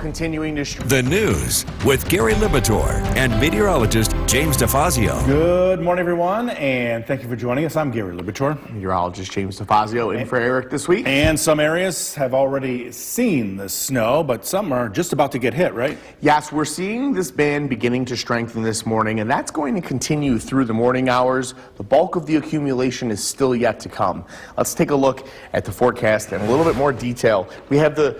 continuing to... The news with Gary Libator and meteorologist James DeFazio. Good morning, everyone, and thank you for joining us. I'm Gary Libator. Meteorologist James DeFazio in for Eric this week. And some areas have already seen the snow, but some are just about to get hit, right? Yes, we're seeing this band beginning to strengthen this morning, and that's going to continue through the morning hours. The bulk of the accumulation is still yet to come. Let's take a look at the forecast in a little bit more detail. We have the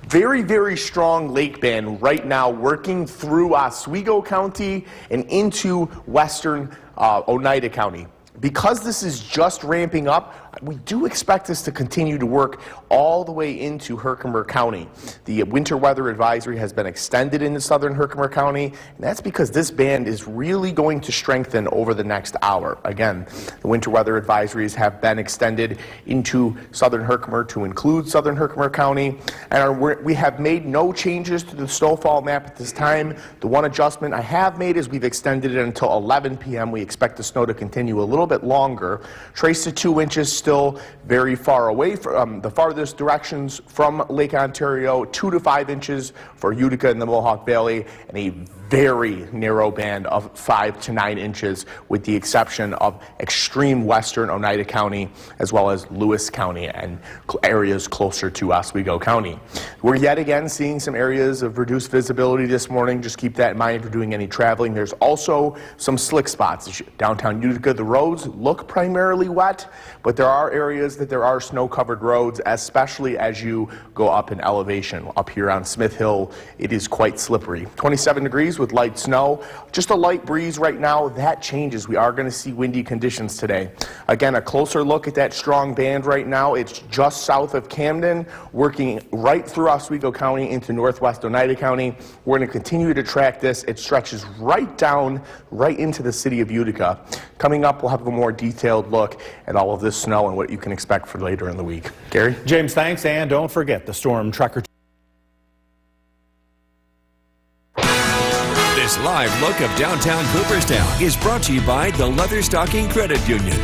very, very strong lake band right now working through Oswego County and into western Oneida County. Because this is just ramping up, we do expect this to continue to work all the way into Herkimer County. The winter weather advisory has been extended into southern Herkimer County, and that's because this band is really going to strengthen over the next hour. Again, the winter weather advisories have been extended into southern Herkimer to include southern Herkimer County, and we have made no changes to the snowfall map at this time. The one adjustment I have made is we've extended it until 11 p.m. We expect the snow to continue a little bit longer. Trace to 2 inches, still very far away from the farthest directions from Lake Ontario, 2 to 5 inches for Utica and the Mohawk Valley, and a very narrow band of 5 to 9 inches with the exception of extreme western Oneida County as well as Lewis County and areas closer to Oswego County. We're yet again seeing some areas of reduced visibility this morning. Just keep that in mind if you're doing any traveling. There's also some slick spots. Downtown Utica, the roads look primarily wet, but there are areas that there are snow-covered roads, especially as you go up in elevation. Up here on Smith Hill, it is quite slippery. 27 degrees with light snow. Just a light breeze right now. That changes. We are going to see windy conditions today. Again, a closer look at that strong band right now. It's just south of Camden, working right through Oswego County into northwest Oneida County. We're going to continue to track this. It stretches right down, right into the city of Utica. Coming up, we'll have a more detailed look at all of this snow and what you can expect for later in the week. Gary? James, thanks, and don't forget the storm tracker. This live look of downtown Cooperstown is brought to you by the Leatherstocking Credit Union.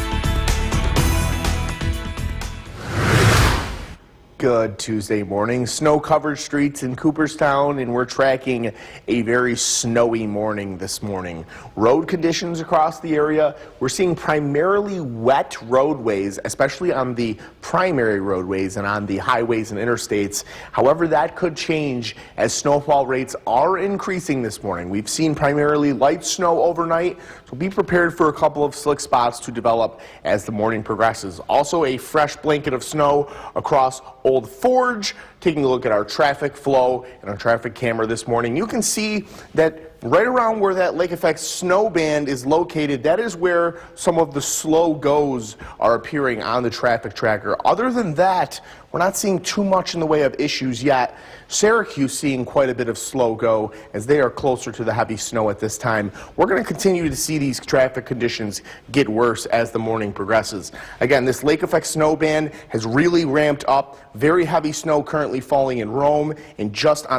Good Tuesday morning. Snow-covered streets in Cooperstown, and we're tracking a very snowy morning this morning. Road conditions across the area, we're seeing primarily wet roadways, especially on the primary roadways and on the highways and interstates. However, that could change as snowfall rates are increasing this morning. We've seen primarily light snow overnight, so be prepared for a couple of slick spots to develop as the morning progresses. Also, a fresh blanket of snow across Old Forge. Taking a look at our traffic flow and our traffic camera this morning, you can see that right around where that lake effect snow band is located, that is where some of the slow goes are appearing on the traffic tracker. Other than that, we're not seeing too much in the way of issues yet. Syracuse seeing quite a bit of slow go as they are closer to the heavy snow at this time. We're going to continue to see these traffic conditions get worse as the morning progresses. Again, this lake effect snow band has really ramped up. Very heavy snow currently falling in Rome and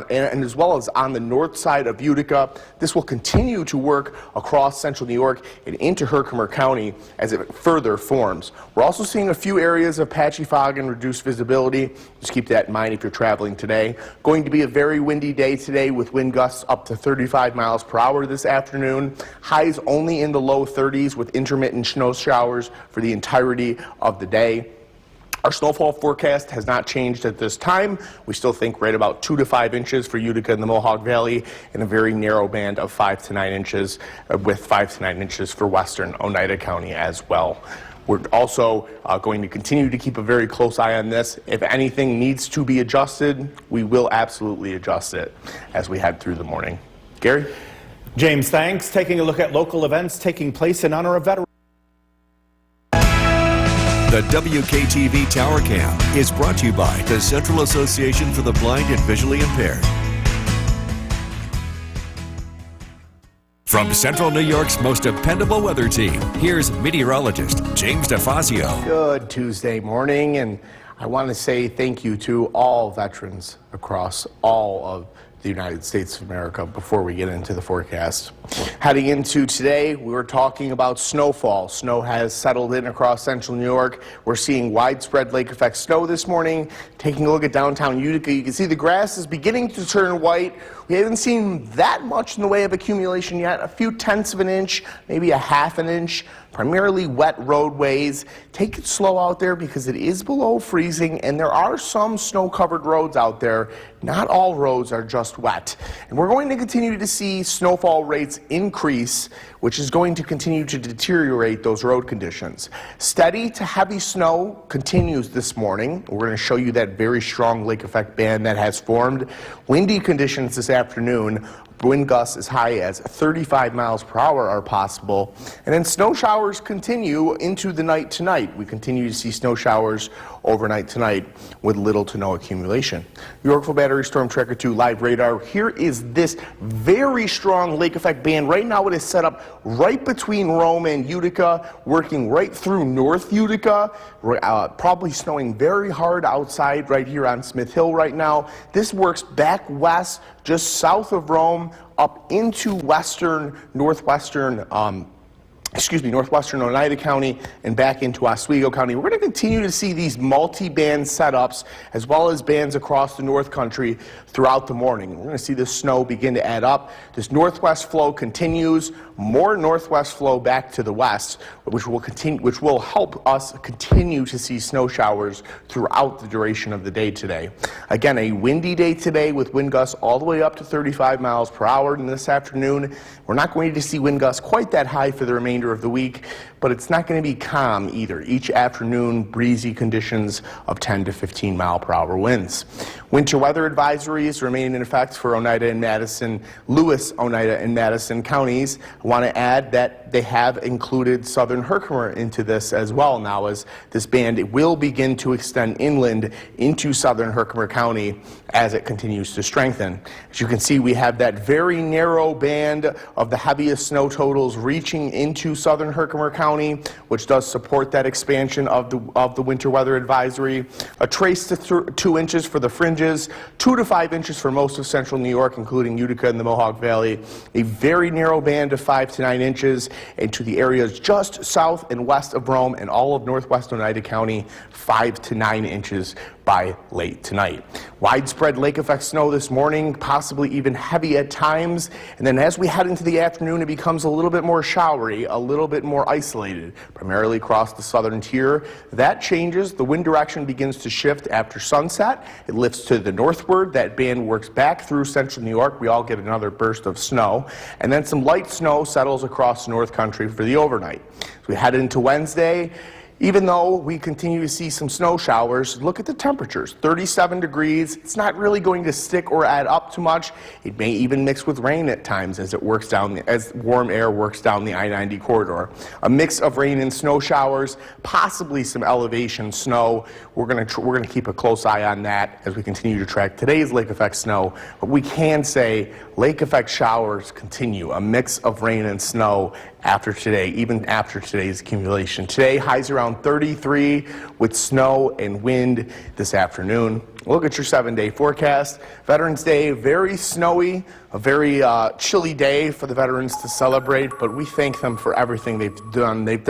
and as well as on the north side of Utica. This will continue to work across central New York and into Herkimer County as it further forms. We're also seeing a few areas of patchy fog and reduced visibility. Just keep that in mind if you're traveling today. Going to be a very windy day today with wind gusts up to 35 miles per hour this afternoon. Highs only in the low 30s with intermittent snow showers for the entirety of the day. Our snowfall forecast has not changed at this time. We still think right about 2 to 5 inches for Utica and the Mohawk Valley, and a very narrow band of 5 to 9 inches, with 5 to 9 inches for western Oneida County as well. We're also going to continue to keep a very close eye on this. If anything needs to be adjusted, we will absolutely adjust it as we head through the morning. Gary? James, thanks. Taking a look at local events taking place in honor of veterans. The WKTV Tower Cam is brought to you by the Central Association for the Blind and Visually Impaired. From Central New York's most dependable weather team, here's meteorologist James DeFazio. Good Tuesday morning, and I want to say thank you to all veterans across all of the United States of America before we get into the forecast. Heading into today, we were talking about snowfall. Snow has settled in across central New York. We're seeing widespread lake effect snow this morning. Taking a look at downtown Utica, you can see the grass is beginning to turn white. We haven't seen that much in the way of accumulation yet, a few tenths of an inch, maybe a half an inch. Primarily wet roadways. Take it slow out there because it is below freezing and there are some snow-covered roads out there. Not all roads are just wet. And we're going to continue to see snowfall rates increase, which is going to continue to deteriorate those road conditions. Steady to heavy snow continues this morning. We're going to show you that very strong lake effect band that has formed. Windy conditions this afternoon. Wind gusts as high as 35 miles per hour are possible. And then snow showers continue into the night tonight. We continue to see snow showers overnight tonight with little to no accumulation. Yorkville Battery Storm Tracker 2 live radar. Here is this very strong lake effect band. Right now it is set up right between Rome and Utica, working right through North Utica. Probably snowing very hard outside right here on Smith Hill right now. This works back west, just south of Rome, up into northwestern Oneida County and back into Oswego County. We're going to continue to see these multi-band setups as well as bands across the North Country throughout the morning. We're going to see this snow begin to add up. This northwest flow continues, more northwest flow back to the west, which will help us continue to see snow showers throughout the duration of the day today. Again, a windy day today with wind gusts all the way up to 35 miles per hour. And this afternoon, we're not going to see wind gusts quite that high for the remainder of the week, but it's not going to be calm either. Each afternoon, breezy conditions of 10 to 15 mile per hour winds. Winter weather advisories remain in effect for Oneida and Madison, Lewis, Oneida, and Madison counties. I want to add that they have included southern Herkimer into this as well now, as this band will begin to extend inland into southern Herkimer County as it continues to strengthen. As you can see, we have that very narrow band of the heaviest snow totals reaching into southern Herkimer County, which does support that expansion of the winter weather advisory. A trace to 2 inches for the fringes, 2 to 5 inches for most of central New York, including Utica and the Mohawk Valley. A very narrow band of 5 to 9 inches, and to the areas just south and west of Rome and all of northwest Oneida County, 5 to 9 inches by late tonight. Widespread lake effect snow this morning, possibly even heavy at times. And then as we head into the afternoon, it becomes a little bit more showery, a little bit more isolated, primarily across the southern tier. That changes. The wind direction begins to shift after sunset. It lifts to the northward. That band works back through central New York. We all get another burst of snow. And then some light snow settles across the North Country for the overnight. As we head into Wednesday, even though we continue to see some snow showers, look at the temperatures, 37 degrees. It's not really going to stick or add up too much. It may even mix with rain at times as warm air works down the I-90 corridor. A mix of rain and snow showers, possibly some elevation snow. We're going to keep a close eye on that as we continue to track today's lake effect snow. But we can say lake effect showers continue, a mix of rain and snow after today, even after today's accumulation. Today, highs around 33 with snow and wind this afternoon. Look at your 7-day forecast. Veterans Day, very snowy, a very chilly day for the veterans to celebrate, but we thank them for everything they've done. They've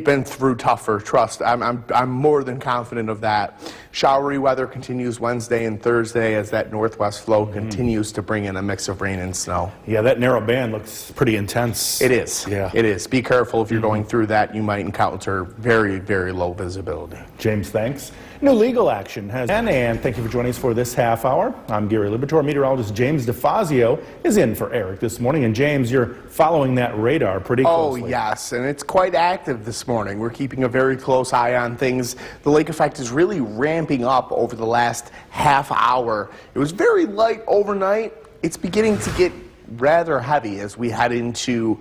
been through tougher. Trust, I'm more than confident of that. Showery weather continues Wednesday and Thursday as that northwest flow continues to bring in a mix of rain and snow. Yeah, that narrow band looks pretty intense. It is. Yeah. It is. Be careful if you're going through that. You might encounter very, very low visibility. James, thanks. New legal action has been, and thank you for joining us for this half hour. I'm Gary Libator. Meteorologist James DeFazio is in for Eric this morning. And James, you're following that radar pretty closely. Oh, yes, and it's quite active this morning. We're keeping a very close eye on things. The lake effect is really ramping up over the last half hour. It was very light overnight. It's beginning to get rather heavy as we head into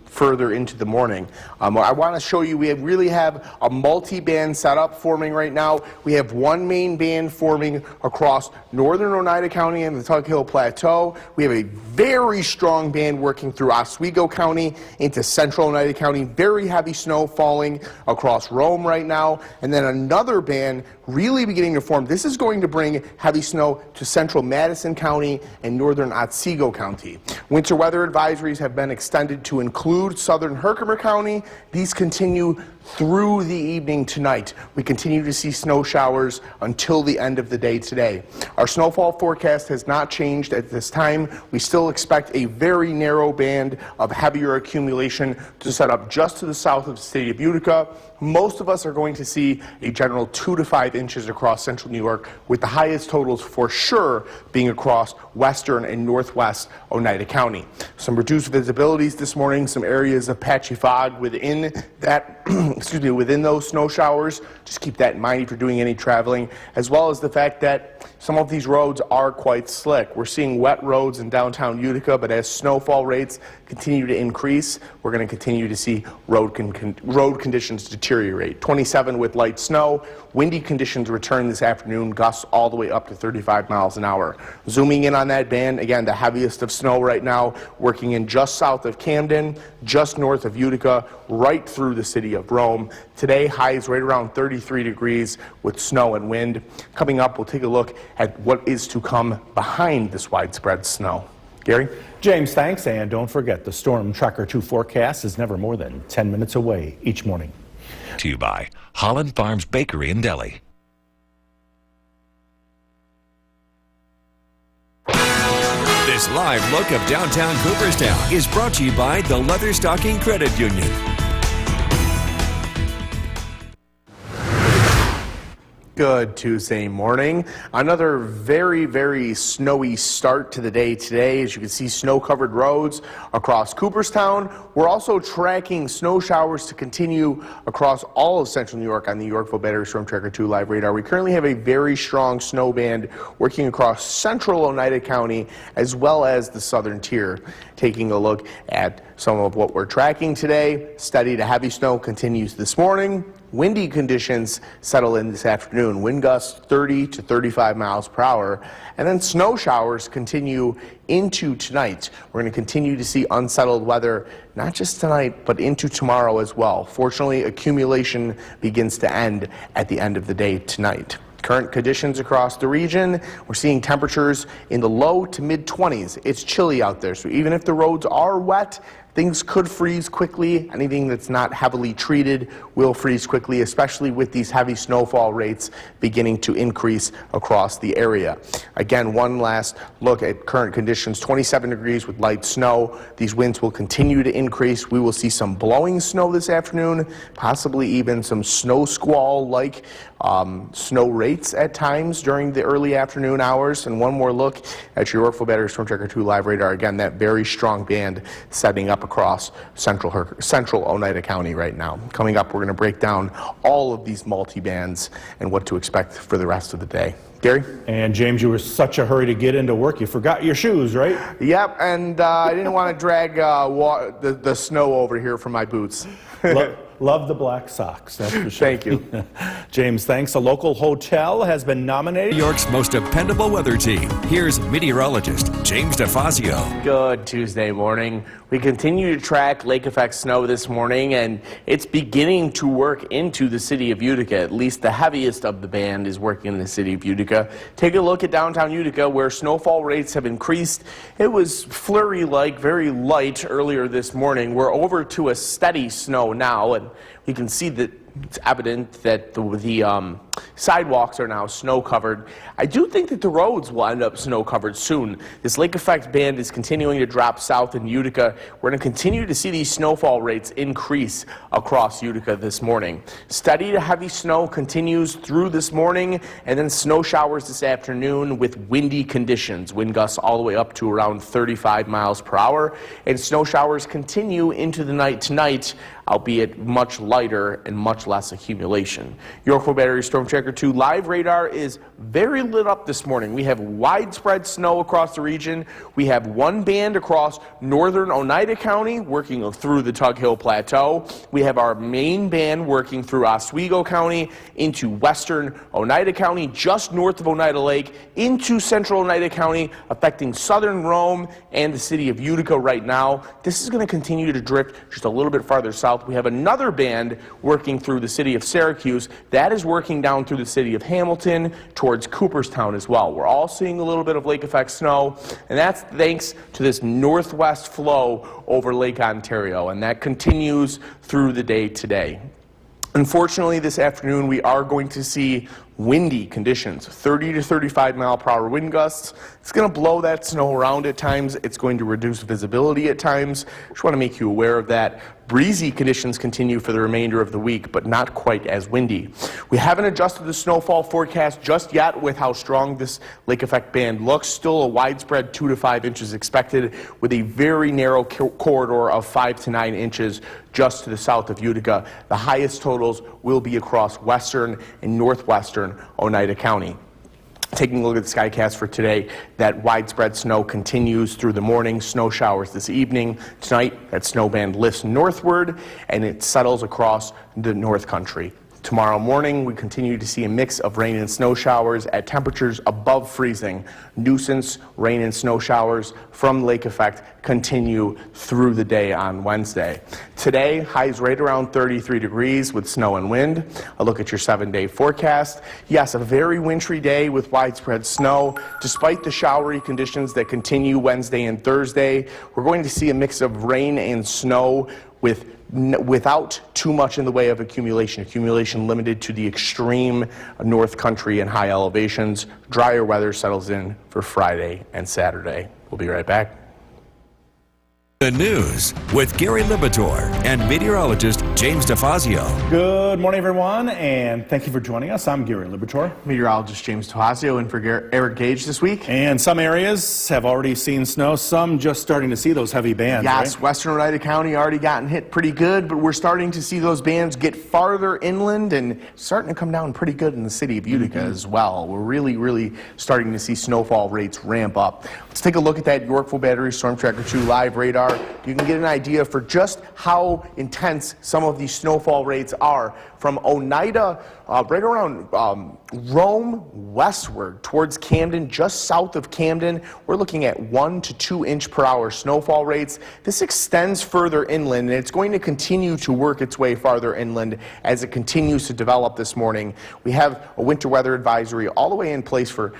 further into the morning. I want to show you we really have a multi-band setup forming right now. We have one main band forming across northern Oneida County and the Tug Hill Plateau. We have a very strong band working through Oswego County into central Oneida County. Very heavy snow falling across Rome right now. And then another band really beginning to form. This is going to bring heavy snow to central Madison County and northern Otsego County. Winter weather advisories have been extended to include southern Herkimer County. These continue through the evening tonight. We continue to see snow showers until the end of the day today. Our snowfall forecast has not changed at this time. We still expect a very narrow band of heavier accumulation to set up just to the south of the city of Utica. Most of us are going to see a general 2 to 5 inches across central New York, with the highest totals for sure being across western and northwest Oneida County. Some reduced visibilities this morning, some areas of patchy fog within that within those snow showers. Just keep that in mind if you're doing any traveling, as well as the fact that some of these roads are quite slick. We're seeing wet roads in downtown Utica, but as snowfall rates continue to increase, we're going to continue to see road conditions deteriorate. 27 with light snow. Windy conditions return this afternoon, gusts all the way up to 35 miles an hour. Zooming in on that band, again, the heaviest of snow right now, working in just south of Camden, just north of Utica, right through the city of Rome. Today, highs right around 33 degrees with snow and wind. Coming up, we'll take a look at what is to come behind this widespread snow. Gary? James, thanks. And don't forget, the Storm Tracker 2 forecast is never more than 10 minutes away each morning. To you by Holland Farms Bakery and Deli. This live look of downtown Cooperstown is brought to you by the Leatherstocking Credit Union. Good Tuesday morning. Another very, very snowy start to the day today. As you can see, snow-covered roads across Cooperstown. We're also tracking snow showers to continue across all of central New York on the Yorkville Battery Storm Tracker 2 live radar. We currently have a very strong snow band working across central Oneida County as well as the southern tier. Taking a look at some of what we're tracking today. Steady to heavy snow continues this morning. Windy conditions settle in this afternoon. Wind gusts 30 to 35 miles per hour. And then snow showers continue into tonight. We're going to continue to see unsettled weather, not just tonight, but into tomorrow as well. Fortunately, accumulation begins to end at the end of the day tonight. Current conditions across the region, we're seeing temperatures in the low to mid 20s. It's chilly out there, so even if the roads are wet, things could freeze quickly. Anything that's not heavily treated will freeze quickly, especially with these heavy snowfall rates beginning to increase across the area. Again, one last look at current conditions, 27 degrees with light snow. These winds will continue to increase. We will see some blowing snow this afternoon, possibly even some snow squall-like snow rates at times during the early afternoon hours. And one more look at your Yorkville Battery Storm Tracker 2 live radar. Again, that very strong band setting up across central Oneida County right now. Coming up, we're going to break down all of these multi-bands and what to expect for the rest of the day. Gary? And James, you were such a hurry to get into work, you forgot your shoes, right? Yep, and I didn't want to drag the snow over here from my boots. Love the black socks, that's for sure. Thank you. James, thanks. A local hotel has been nominated. New York's most dependable weather team. Here's meteorologist James DeFazio. Good Tuesday morning. We continue to track lake effect snow this morning, and it's beginning to work into the city of Utica. At least the heaviest of the band is working in the city of Utica. Take a look at downtown Utica, where snowfall rates have increased. It was flurry-like, very light earlier this morning. We're over to a steady snow now, and you can see that it's evident that the sidewalks are now snow-covered. I do think that the roads will end up snow-covered soon. This lake effect band is continuing to drop south in Utica. We're going to continue to see these snowfall rates increase across Utica this morning. Steady to heavy snow continues through this morning, and then snow showers this afternoon with windy conditions. Wind gusts all the way up to around 35 miles per hour, and snow showers continue into the night tonight, albeit much lighter and much less accumulation. Yorkville Battery Storm Storm Tracker 2 live radar is very lit up this morning. We have widespread snow across the region. We have one band across northern Oneida County working through the Tug Hill Plateau. We have our main band working through Oswego County into western Oneida County, just north of Oneida Lake, into central Oneida County, affecting southern Rome and the city of Utica right now. This is going to continue to drift just a little bit farther south. We have another band working through the city of Syracuse. That is working down through the city of Hamilton towards Cooperstown as well. We're all seeing a little bit of lake effect snow, and that's thanks to this northwest flow over Lake Ontario, and that continues through the day today. Unfortunately, this afternoon we are going to see windy conditions, 30 to 35 mile per hour wind gusts. It's going to blow that snow around at times. It's going to reduce visibility at times. Just want to make you aware of that. Breezy conditions continue for the remainder of the week, but not quite as windy. We haven't adjusted the snowfall forecast just yet with how strong this lake effect band looks. Still a widespread 2 to 5 inches expected, with a very narrow corridor of 5 to 9 inches just to the south of Utica. The highest totals will be across western and northwestern Oneida County. Taking a look at the skycast for today, that widespread snow continues through the morning, snow showers this evening. Tonight, that snow band lifts northward and it settles across the North Country. Tomorrow morning, we continue to see a mix of rain and snow showers at temperatures above freezing. Nuisance rain and snow showers from lake effect continue through the day on Wednesday. Today, highs right around 33 degrees with snow and wind. A look at your 7-day forecast. Yes, a very wintry day with widespread snow. Despite the showery conditions that continue Wednesday and Thursday, we're going to see a mix of rain and snow without too much in the way of accumulation. Accumulation limited to the extreme North Country and high elevations. Drier weather settles in for Friday and Saturday. We'll be right back. The news with Gary Libitor and meteorologist James DeFazio. Good morning, everyone, and thank you for joining us. I'm Gary Libitor. Meteorologist James DeFazio in for Eric Gage this week. And some areas have already seen snow, some just starting to see those heavy bands. Yes, right? western Oneida County already gotten hit pretty good, but we're starting to see those bands get farther inland and starting to come down pretty good in the city of Utica as well. We're really starting to see snowfall rates ramp up. Let's take a look at that Yorkville Battery Storm Tracker 2 live radar. You can get an idea for just how intense some of these snowfall rates are. From Oneida, right around Rome westward towards Camden, just south of Camden, we're looking at 1 to 2 inch per hour snowfall rates. This extends further inland, and it's going to continue to work its way farther inland as it continues to develop this morning. We have a winter weather advisory all the way in place for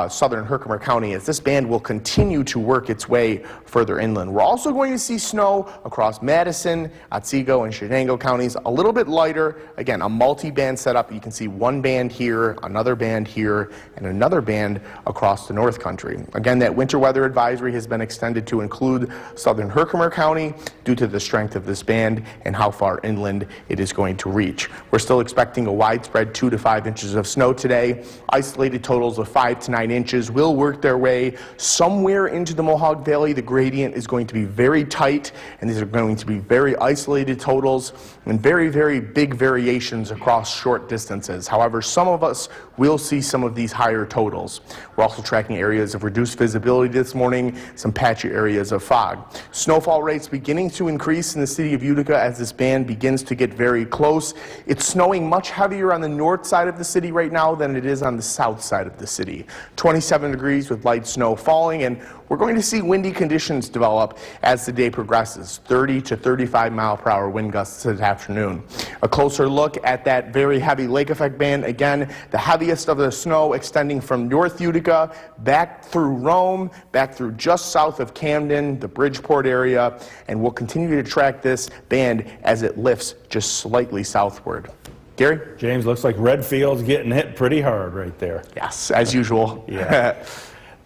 southern Herkimer County as this band will continue to work its way further inland. We're also going to see snow across Madison, Otsego, and Shenango counties, a little bit lighter. Again, a multi-band setup. You can see one band here, another band here, and another band across the North Country. Again, that winter weather advisory has been extended to include southern Herkimer County due to the strength of this band and how far inland it is going to reach. We're still expecting a widespread 2 to 5 inches of snow today. Isolated totals of 5 to 9 inches will work their way somewhere into the Mohawk Valley. The gradient is going to be very tight, and these are going to be very isolated totals and very big variations across short distances. However, some of us will see some of these higher totals. We're also tracking areas of reduced visibility this morning, some patchy areas of fog. Snowfall rates beginning to increase in the city of Utica as this band begins to get very close. It's snowing much heavier on the north side of the city right now than it is on the south side of the city. 27 degrees with light snow falling, and we're going to see windy conditions develop as the day progresses. 30 to 35 mile per hour wind gusts this afternoon. A closer look at that very heavy lake effect band. Again, the heaviest of the snow extending from North Utica back through Rome, back through just south of Camden, the Bridgeport area, and we'll continue to track this band as it lifts just slightly southward. Gary? James, looks like Redfield's getting hit pretty hard right there. Yes, as usual. Yeah.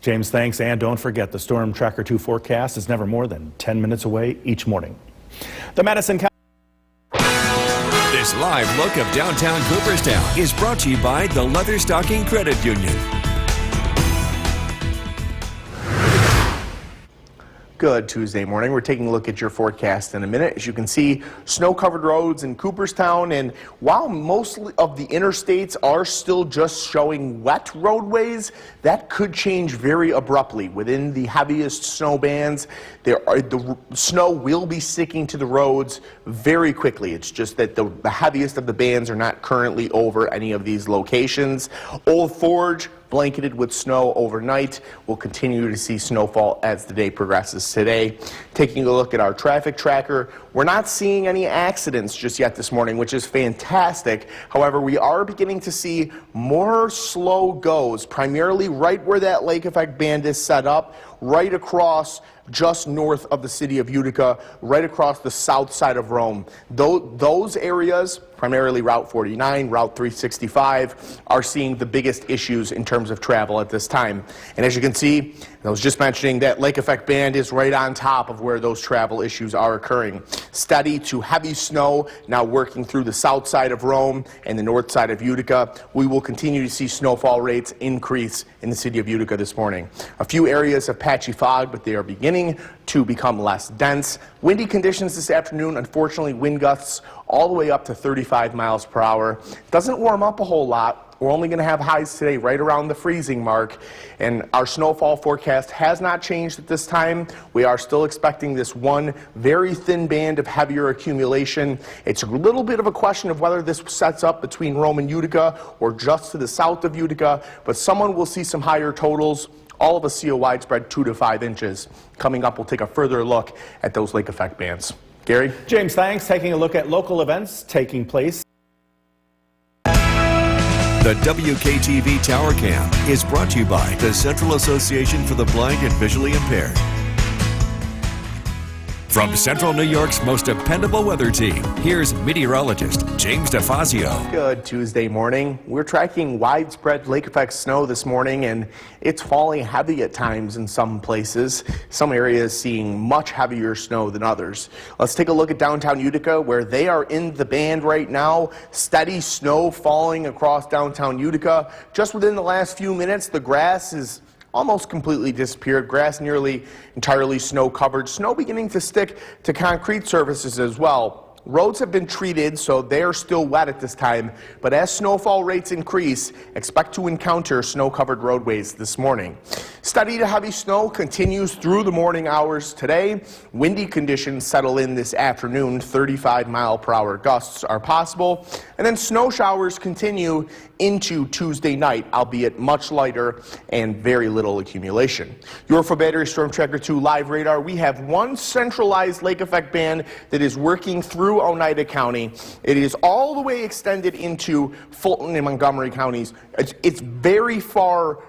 James, thanks, and don't forget the Storm Tracker 2 forecast is never more than 10 minutes away each morning. The Madison County. This live look of downtown Cooperstown is brought to you by the Leatherstocking Credit Union. Good Tuesday morning. We're taking a look at your forecast in a minute. As you can see, snow-covered roads in Cooperstown, and while most of the interstates are still just showing wet roadways, that could change very abruptly. Within the heaviest snow bands, the snow will be sticking to the roads very quickly. It's just that the heaviest of the bands are not currently over any of these locations. Old Forge, blanketed with snow overnight. We'll continue to see snowfall as the day progresses today. Taking a look at our traffic tracker, we're not seeing any accidents just yet this morning, which is fantastic. However, we are beginning to see more slow goes, primarily right where that lake effect band is set up, right across just north of the city of Utica, right across the south side of Rome. Those areas, primarily Route 49, Route 365, are seeing the biggest issues in terms of travel at this time. And as you can see, I was just mentioning that lake effect band is right on top of where those travel issues are occurring. Steady to heavy snow now working through the south side of Rome and the north side of Utica. We will continue to see snowfall rates increase in the city of Utica this morning. A few areas of patchy fog, but they are beginning to become less dense. Windy conditions this afternoon, unfortunately wind gusts all the way up to 35 miles per hour. Doesn't warm up a whole lot. We're only going to have highs today right around the freezing mark, and our snowfall forecast has not changed at this time. We are still expecting this one very thin band of heavier accumulation. It's a little bit of a question of whether this sets up between Rome and Utica or just to the south of Utica, but someone will see some higher totals. All of us see a widespread 2 to 5 inches. Coming up, we'll take a further look at those lake effect bands. Gary? James, thanks. Taking a look at local events taking place. The WKTV Tower Cam is brought to you by the Central Association for the Blind and Visually Impaired. From Central New York's most dependable weather team, here's meteorologist James DeFazio. Good Tuesday morning. We're tracking widespread lake effect snow this morning, and it's falling heavy at times in some places. Some areas seeing much heavier snow than others. Let's take a look at downtown Utica, where they are in the band right now. Steady snow falling across downtown Utica. Just within the last few minutes, the grass is almost completely disappeared. Grass nearly entirely snow covered. Snow beginning to stick to concrete surfaces as well. Roads have been treated, so they are still wet at this time, but as snowfall rates increase, expect to encounter snow-covered roadways this morning. Steady to heavy snow continues through the morning hours today. Windy conditions settle in this afternoon. 35-mile-per-hour gusts are possible, and then snow showers continue into Tuesday night, albeit much lighter and very little accumulation. Your for Battery Storm Tracker 2 live radar, we have one centralized lake effect band that is working through Oneida County. It is all the way extended into Fulton and Montgomery counties. It's very far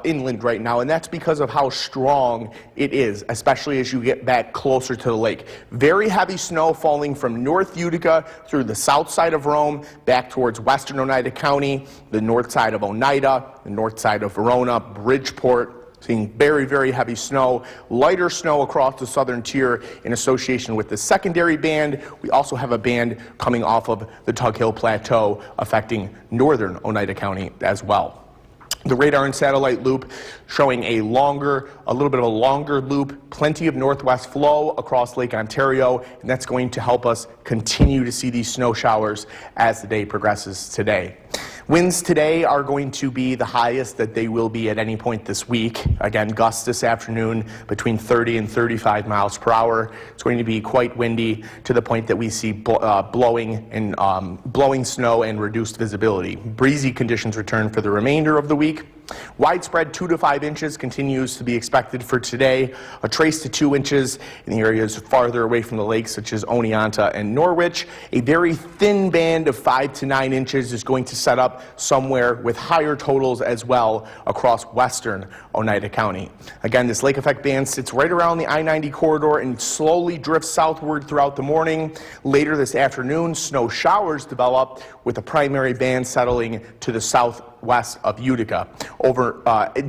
inland right now, and that's because of how strong it is, especially as you get back closer to the lake. Very heavy snow falling from North Utica through the south side of Rome, back towards western Oneida County, the north side of Oneida, the north side of Verona, Bridgeport. Seeing very, very heavy snow, lighter snow across the southern tier in association with the secondary band. We also have a band coming off of the Tug Hill Plateau affecting northern Oneida County as well. The radar and satellite loop showing a little bit of a longer loop, plenty of northwest flow across Lake Ontario, and that's going to help us continue to see these snow showers as the day progresses today. Winds today are going to be the highest that they will be at any point this week. Again, gusts this afternoon between 30 and 35 miles per hour. It's going to be quite windy to the point that we see blowing snow and reduced visibility. Breezy conditions return for the remainder of the week. Widespread 2 to 5 inches continues to be expected for today. A trace to 2 inches in the areas farther away from the lakes, such as Oneonta and Norwich. A very thin band of 5 to 9 inches is going to set up somewhere with higher totals as well across western Oneida County. Again, this lake effect band sits right around the I-90 corridor and slowly drifts southward throughout the morning. Later this afternoon, snow showers develop with the primary band settling to the southwest of Utica.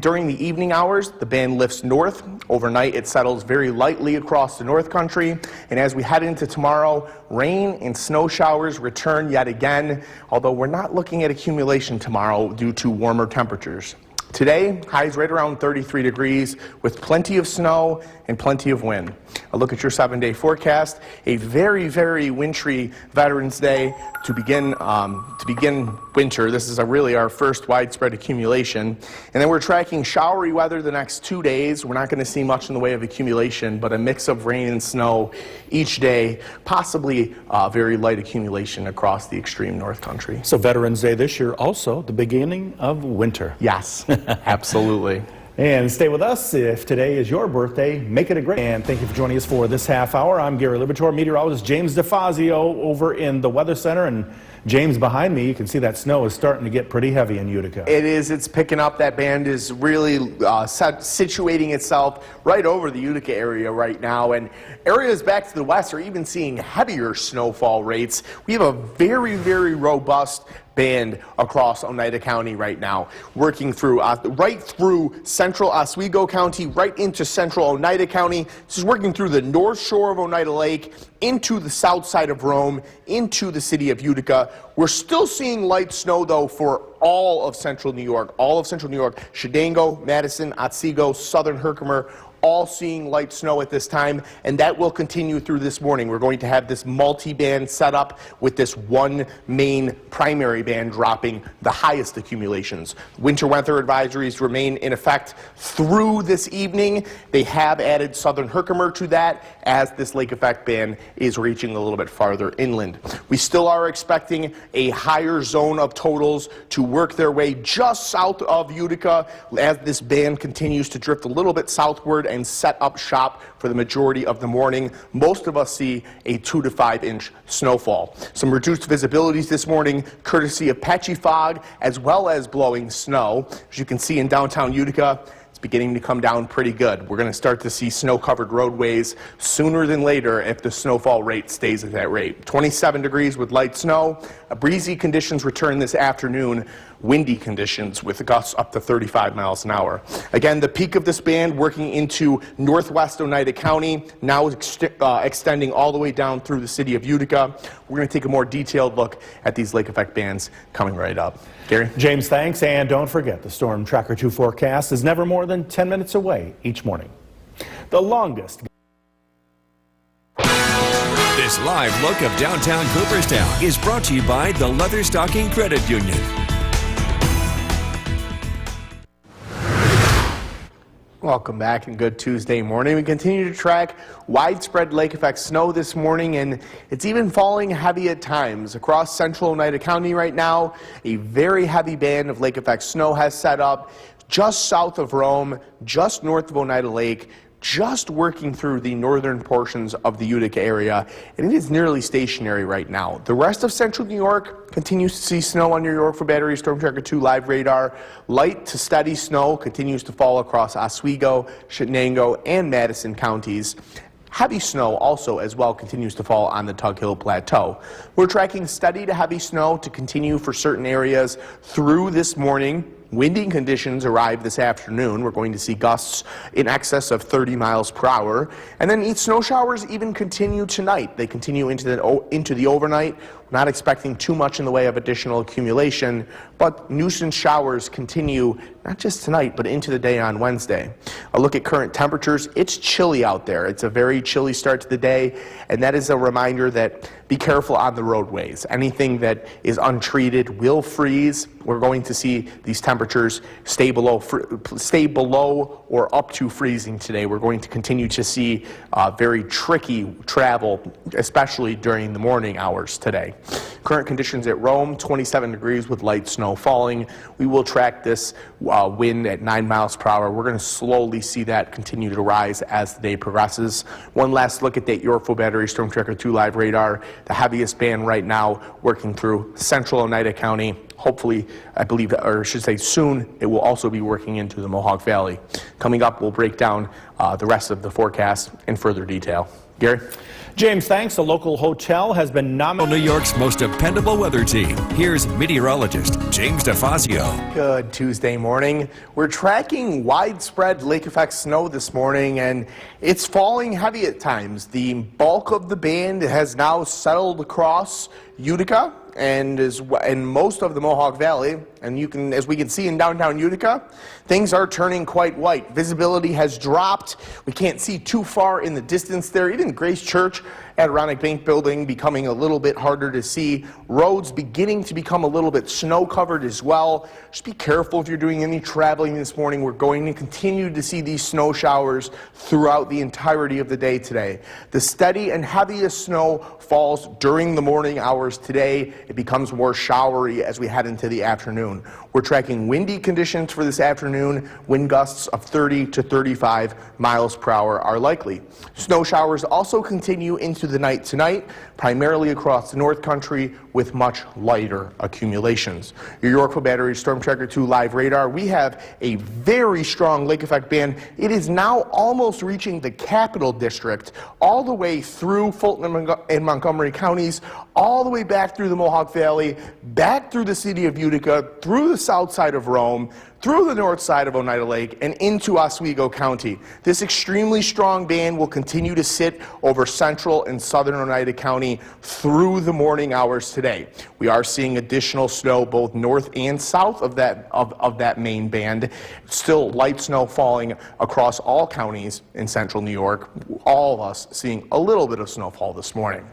During the evening hours, the band lifts north. Overnight, it settles very lightly across the North Country. And as we head into tomorrow, rain and snow showers return yet again, although we're not looking at accumulation tomorrow due to warmer temperatures. Today, highs right around 33 degrees with plenty of snow and plenty of wind. A look at your 7-day forecast. A very, very wintry Veterans Day to begin winter. This is really our first widespread accumulation. And then we're tracking showery weather the next 2 days. We're not going to see much in the way of accumulation, but a mix of rain and snow each day, possibly very light accumulation across the extreme North Country. So Veterans Day this year, also the beginning of winter. Yes, absolutely. And stay with us. If today is your birthday, make it a great. And thank you for joining us for this half hour. I'm Gary Libitor, meteorologist James DeFazio over in the Weather Center. And James, behind me, you can see that snow is starting to get pretty heavy in Utica. It is. It's picking up. That band is really situating itself right over the Utica area right now. And areas back to the west are even seeing heavier snowfall rates. We have a very, very robust band across Oneida County right now, working through right through central Oswego County, right into central Oneida County. This is working through the north shore of Oneida Lake, into the south side of Rome, into the city of Utica. We're still seeing light snow, though, for all of central New York. All of central New York, Shenango, Madison, Otsego, southern Herkimer, all seeing light snow at this time, and that will continue through this morning. We're going to have this multi-band setup with this one main primary band dropping the highest accumulations. Winter weather advisories remain in effect through this evening. They have added southern Herkimer to that as this lake effect band is reaching a little bit farther inland. We still are expecting a higher zone of totals to work their way just south of Utica as this band continues to drift a little bit southward and set up shop for the majority of the morning. Most of us see a 2 to 5 inch snowfall. Some reduced visibilities this morning, courtesy of patchy fog as well as blowing snow. As you can see in downtown Utica, it's beginning to come down pretty good. We're going to start to see snow-covered roadways sooner than later if the snowfall rate stays at that rate. 27 degrees with light snow. Breezy conditions return this afternoon. Windy conditions with gusts up to 35 miles an hour. Again, the peak of this band working into northwest Oneida County, now extending all the way down through the city of Utica. We're going to take a more detailed look at these lake effect bands coming right up. Gary? James, thanks. And don't forget, the Storm Tracker 2 forecast is never more than 10 minutes away each morning. The longest. This live look of downtown Cooperstown is brought to you by the Leatherstocking Credit Union. Welcome back and good Tuesday morning. We continue to track widespread lake effect snow this morning, and it's even falling heavy at times. Across central Oneida County right now, a very heavy band of lake effect snow has set up just south of Rome, just north of Oneida Lake, just working through the northern portions of the Utica area, and it is nearly stationary right now. The rest of central New York continues to see snow on your Yorkville Battery Storm Tracker 2 live radar. Light to steady snow continues to fall across Oswego, Shenango, and Madison counties. Heavy snow also as well continues to fall on the Tug Hill Plateau. We're tracking steady to heavy snow to continue for certain areas through this morning. Windy conditions arrive this afternoon. We're going to see gusts in excess of 30 miles per hour. And then snow showers even continue tonight. They continue into the overnight. We're not expecting too much in the way of additional accumulation, but nuisance showers continue not just tonight, but into the day on Wednesday. A look at current temperatures. It's chilly out there. It's a very chilly start to the day, and that is a reminder that be careful on the roadways. Anything that is untreated will freeze. We're going to see these temperatures stay below or up to freezing today. We're going to continue to see very tricky travel, especially during the morning hours today. Current conditions at Rome, 27 degrees with light snow falling. We will track this wind at 9 miles per hour. We're going to slowly see that continue to rise as the day progresses. One last look at that Yorkville Battery Storm Tracker 2 live radar. The heaviest band right now working through central Oneida County. Hopefully, I believe, or I should say soon, it will also be working into the Mohawk Valley. Coming up, we'll break down the rest of the forecast in further detail. Gary? James, thanks. A local hotel has been nominated. New York's most dependable weather team. Here's meteorologist James DeFazio. Good Tuesday morning. We're tracking widespread lake effect snow this morning, and it's falling heavy at times. The bulk of the band has now settled across Utica and most of the Mohawk Valley, and as we can see in downtown Utica, things are turning quite white. Visibility has dropped. We can't see too far in the distance there. Even Grace Church, Adirondack Bank Building becoming a little bit harder to see. Roads beginning to become a little bit snow covered as well. Just be careful if you're doing any traveling this morning. We're going to continue to see these snow showers throughout the entirety of the day today. The steady and heaviest snow falls during the morning hours today. It becomes more showery as we head into the afternoon. We're tracking windy conditions for this afternoon. Wind gusts of 30 to 35 miles per hour are likely. Snow showers also continue into the night tonight, primarily across the North Country with much lighter accumulations. Your Yorkville Battery Storm Tracker 2 live radar. We have a very strong lake effect band. It is now almost reaching the Capital District, all the way through Fulton and Montgomery counties, all the way back through the Mohawk Valley, back through the city of Utica, through the south side of Rome, through the north side of Oneida Lake, and into Oswego County. This extremely strong band will continue to sit over central and southern Oneida County through the morning hours today. We are seeing additional snow both north and south of that main band. Still light snow falling across all counties in central New York. All of us seeing a little bit of snowfall this morning.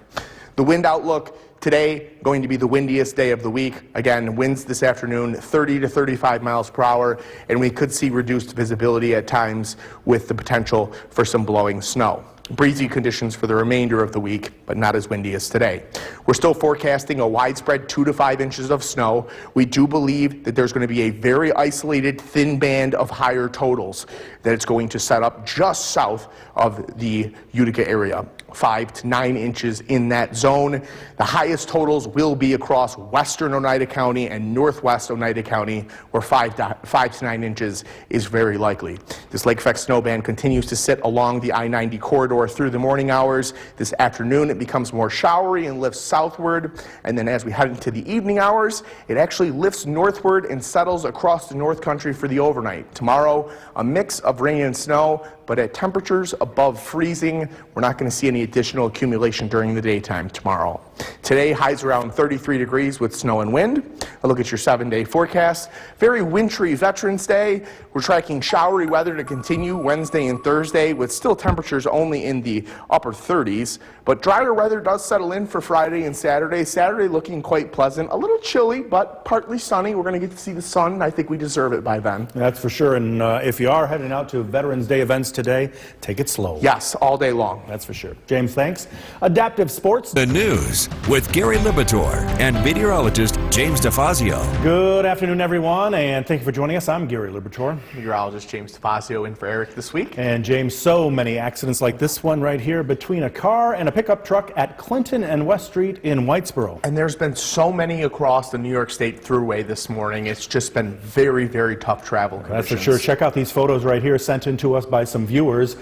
The wind outlook today going to be the windiest day of the week. Again, winds this afternoon 30 to 35 miles per hour, and we could see reduced visibility at times with the potential for some blowing snow. Breezy conditions for the remainder of the week, but not as windy as today. We're still forecasting a widespread 2 to 5 inches of snow. We do believe that there's going to be a very isolated thin band of higher totals that it's going to set up just south of the Utica area. 5 to 9 inches in that zone. The highest totals will be across western Oneida County and northwest Oneida County, where 5 to 9 inches is very likely. This lake effect snow band continues to sit along the I-90 corridor through the morning hours. This afternoon it becomes more showery and lifts southward, and then as we head into the evening hours, it actually lifts northward and settles across the North Country for the overnight. Tomorrow, a mix of rain and snow, but at temperatures above freezing. We're not going to see any additional accumulation during the daytime tomorrow. Today, highs around 33 degrees with snow and wind. A look at your 7-day forecast. Very wintry Veterans Day. We're tracking showery weather to continue Wednesday and Thursday with still temperatures only in the upper 30s. But drier weather does settle in for Friday and Saturday. Saturday looking quite pleasant. A little chilly, but partly sunny. We're going to get to see the sun. I think we deserve it by then. That's for sure. And if you are heading out to Veterans Day events today, take it slow. Yes, all day long. That's for sure. James, thanks. Adaptive Sports. The news with Gary Libator and meteorologist James DeFazio. Good afternoon, everyone, and thank you for joining us. I'm Gary Libator. Meteorologist James DeFazio in for Eric this week. And James, so many accidents like this one right here between a car and a pickup truck at Clinton and West Street in Whitesboro. And there's been so many across the New York State Thruway this morning. It's just been very, very tough travel conditions. That's for sure. Check out these photos right here sent in to us by some viewers.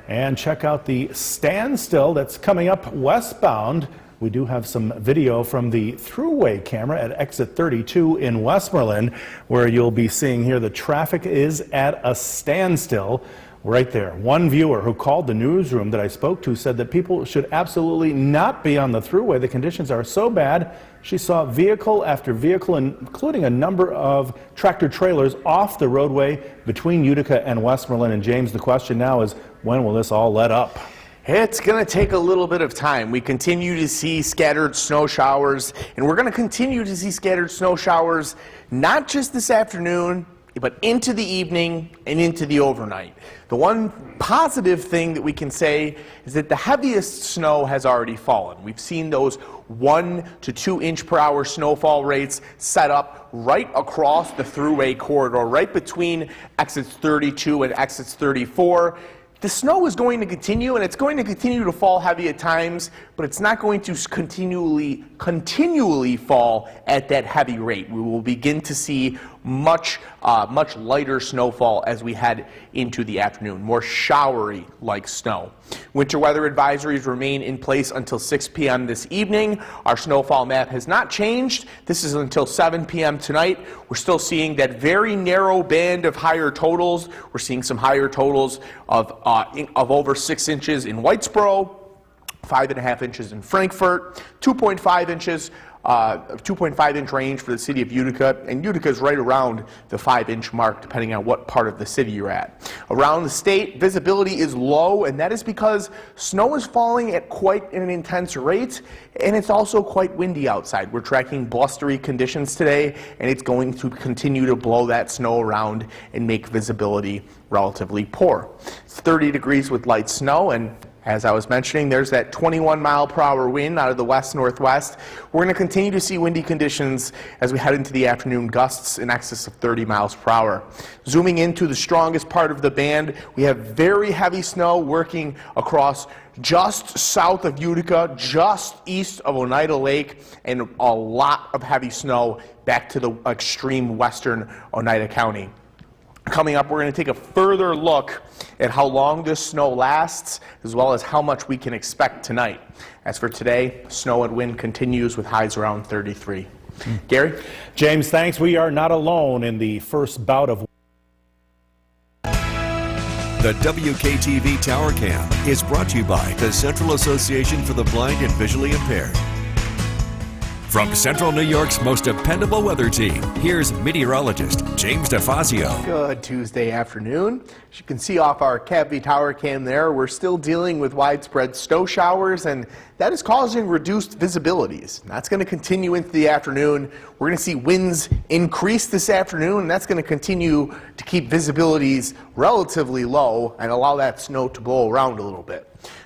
And check out the standstill that's coming up westbound. We do have some video from the Thruway camera at exit 32 in Westmoreland, where you'll be seeing here the traffic is at a standstill right there. One viewer who called the newsroom that I spoke to said that people should absolutely not be on the Thruway. The conditions are so bad. She saw vehicle after vehicle, including a number of tractor trailers, off the roadway between Utica and Westmoreland. And James, the question now is, when will this all let up? It's going to take a little bit of time. We continue to see scattered snow showers, and we're going to continue to see scattered snow showers not just this afternoon, but into the evening and into the overnight. The one positive thing that we can say is that the heaviest snow has already fallen. We've seen those 1 to 2 inch per hour snowfall rates set up right across the Thruway corridor, right between exits 32 and exits 34. The snow is going to continue, and it's going to continue to fall heavy at times, but it's not going to continually fall at that heavy rate. We will begin to see much lighter snowfall as we head into the afternoon, more showery like snow. Winter weather advisories remain in place until 6 p.m. this evening. Our snowfall map has not changed. This is until 7 p.m. tonight. We're still seeing that very narrow band of higher totals. We're seeing some higher totals of over 6 inches in Whitesboro, 5.5 inches in Frankfort, 2.5 inches 2.5-inch range for the city of Utica, and Utica is right around the 5-inch mark depending on what part of the city you're at. Around the state, visibility is low, and that is because snow is falling at quite an intense rate, and it's also quite windy outside. We're tracking blustery conditions today, and it's going to continue to blow that snow around and make visibility relatively poor. It's 30 degrees with light snow, and as I was mentioning, there's that 21-mile-per-hour wind out of the west-northwest. We're going to continue to see windy conditions as we head into the afternoon, gusts in excess of 30 miles per hour. Zooming into the strongest part of the band, we have very heavy snow working across just south of Utica, just east of Oneida Lake, and a lot of heavy snow back to the extreme western Oneida County. Coming up, we're going to take a further look at how long this snow lasts, as well as how much we can expect tonight. As for today, snow and wind continues with highs around 33. Gary? James, thanks. We are not alone in the first bout of The WKTV Tower Cam is brought to you by the Central Association for the Blind and Visually Impaired. From Central New York's most dependable weather team, here's meteorologist James DeFazio. Good Tuesday afternoon. As you can see off our Cavity Tower Cam there, we're still dealing with widespread snow showers, and that is causing reduced visibilities. That's going to continue into the afternoon. We're going to see winds increase this afternoon, and that's going to continue to keep visibilities relatively low and allow that snow to blow around a little bit.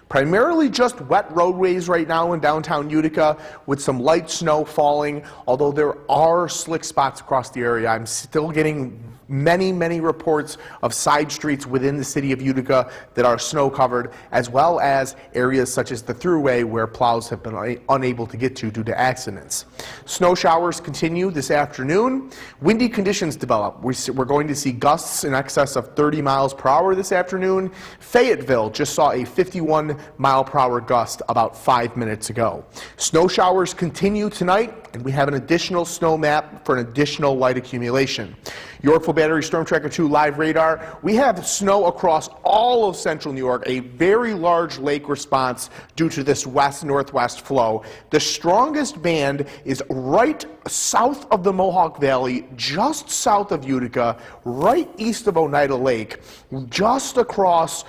Primarily just wet roadways right now in downtown Utica with some light snow falling, although there are slick spots across the area. I'm still getting many reports of side streets within the city of Utica that are snow covered, as well as areas such as the Thruway where plows have been unable to get to due to accidents. Snow showers continue this afternoon. Windy conditions develop. We're going to see gusts in excess of 30 miles per hour this afternoon. Fayetteville just saw a 51 mile per hour gust about 5 minutes ago. Snow showers continue tonight, and we have an additional snow map for an additional light accumulation. Yorkville Battery Storm Tracker 2 live radar. We have snow across all of central New York, a very large lake response due to this west-northwest flow. The strongest band is right south of the Mohawk Valley, just south of Utica, right east of Oneida Lake, just across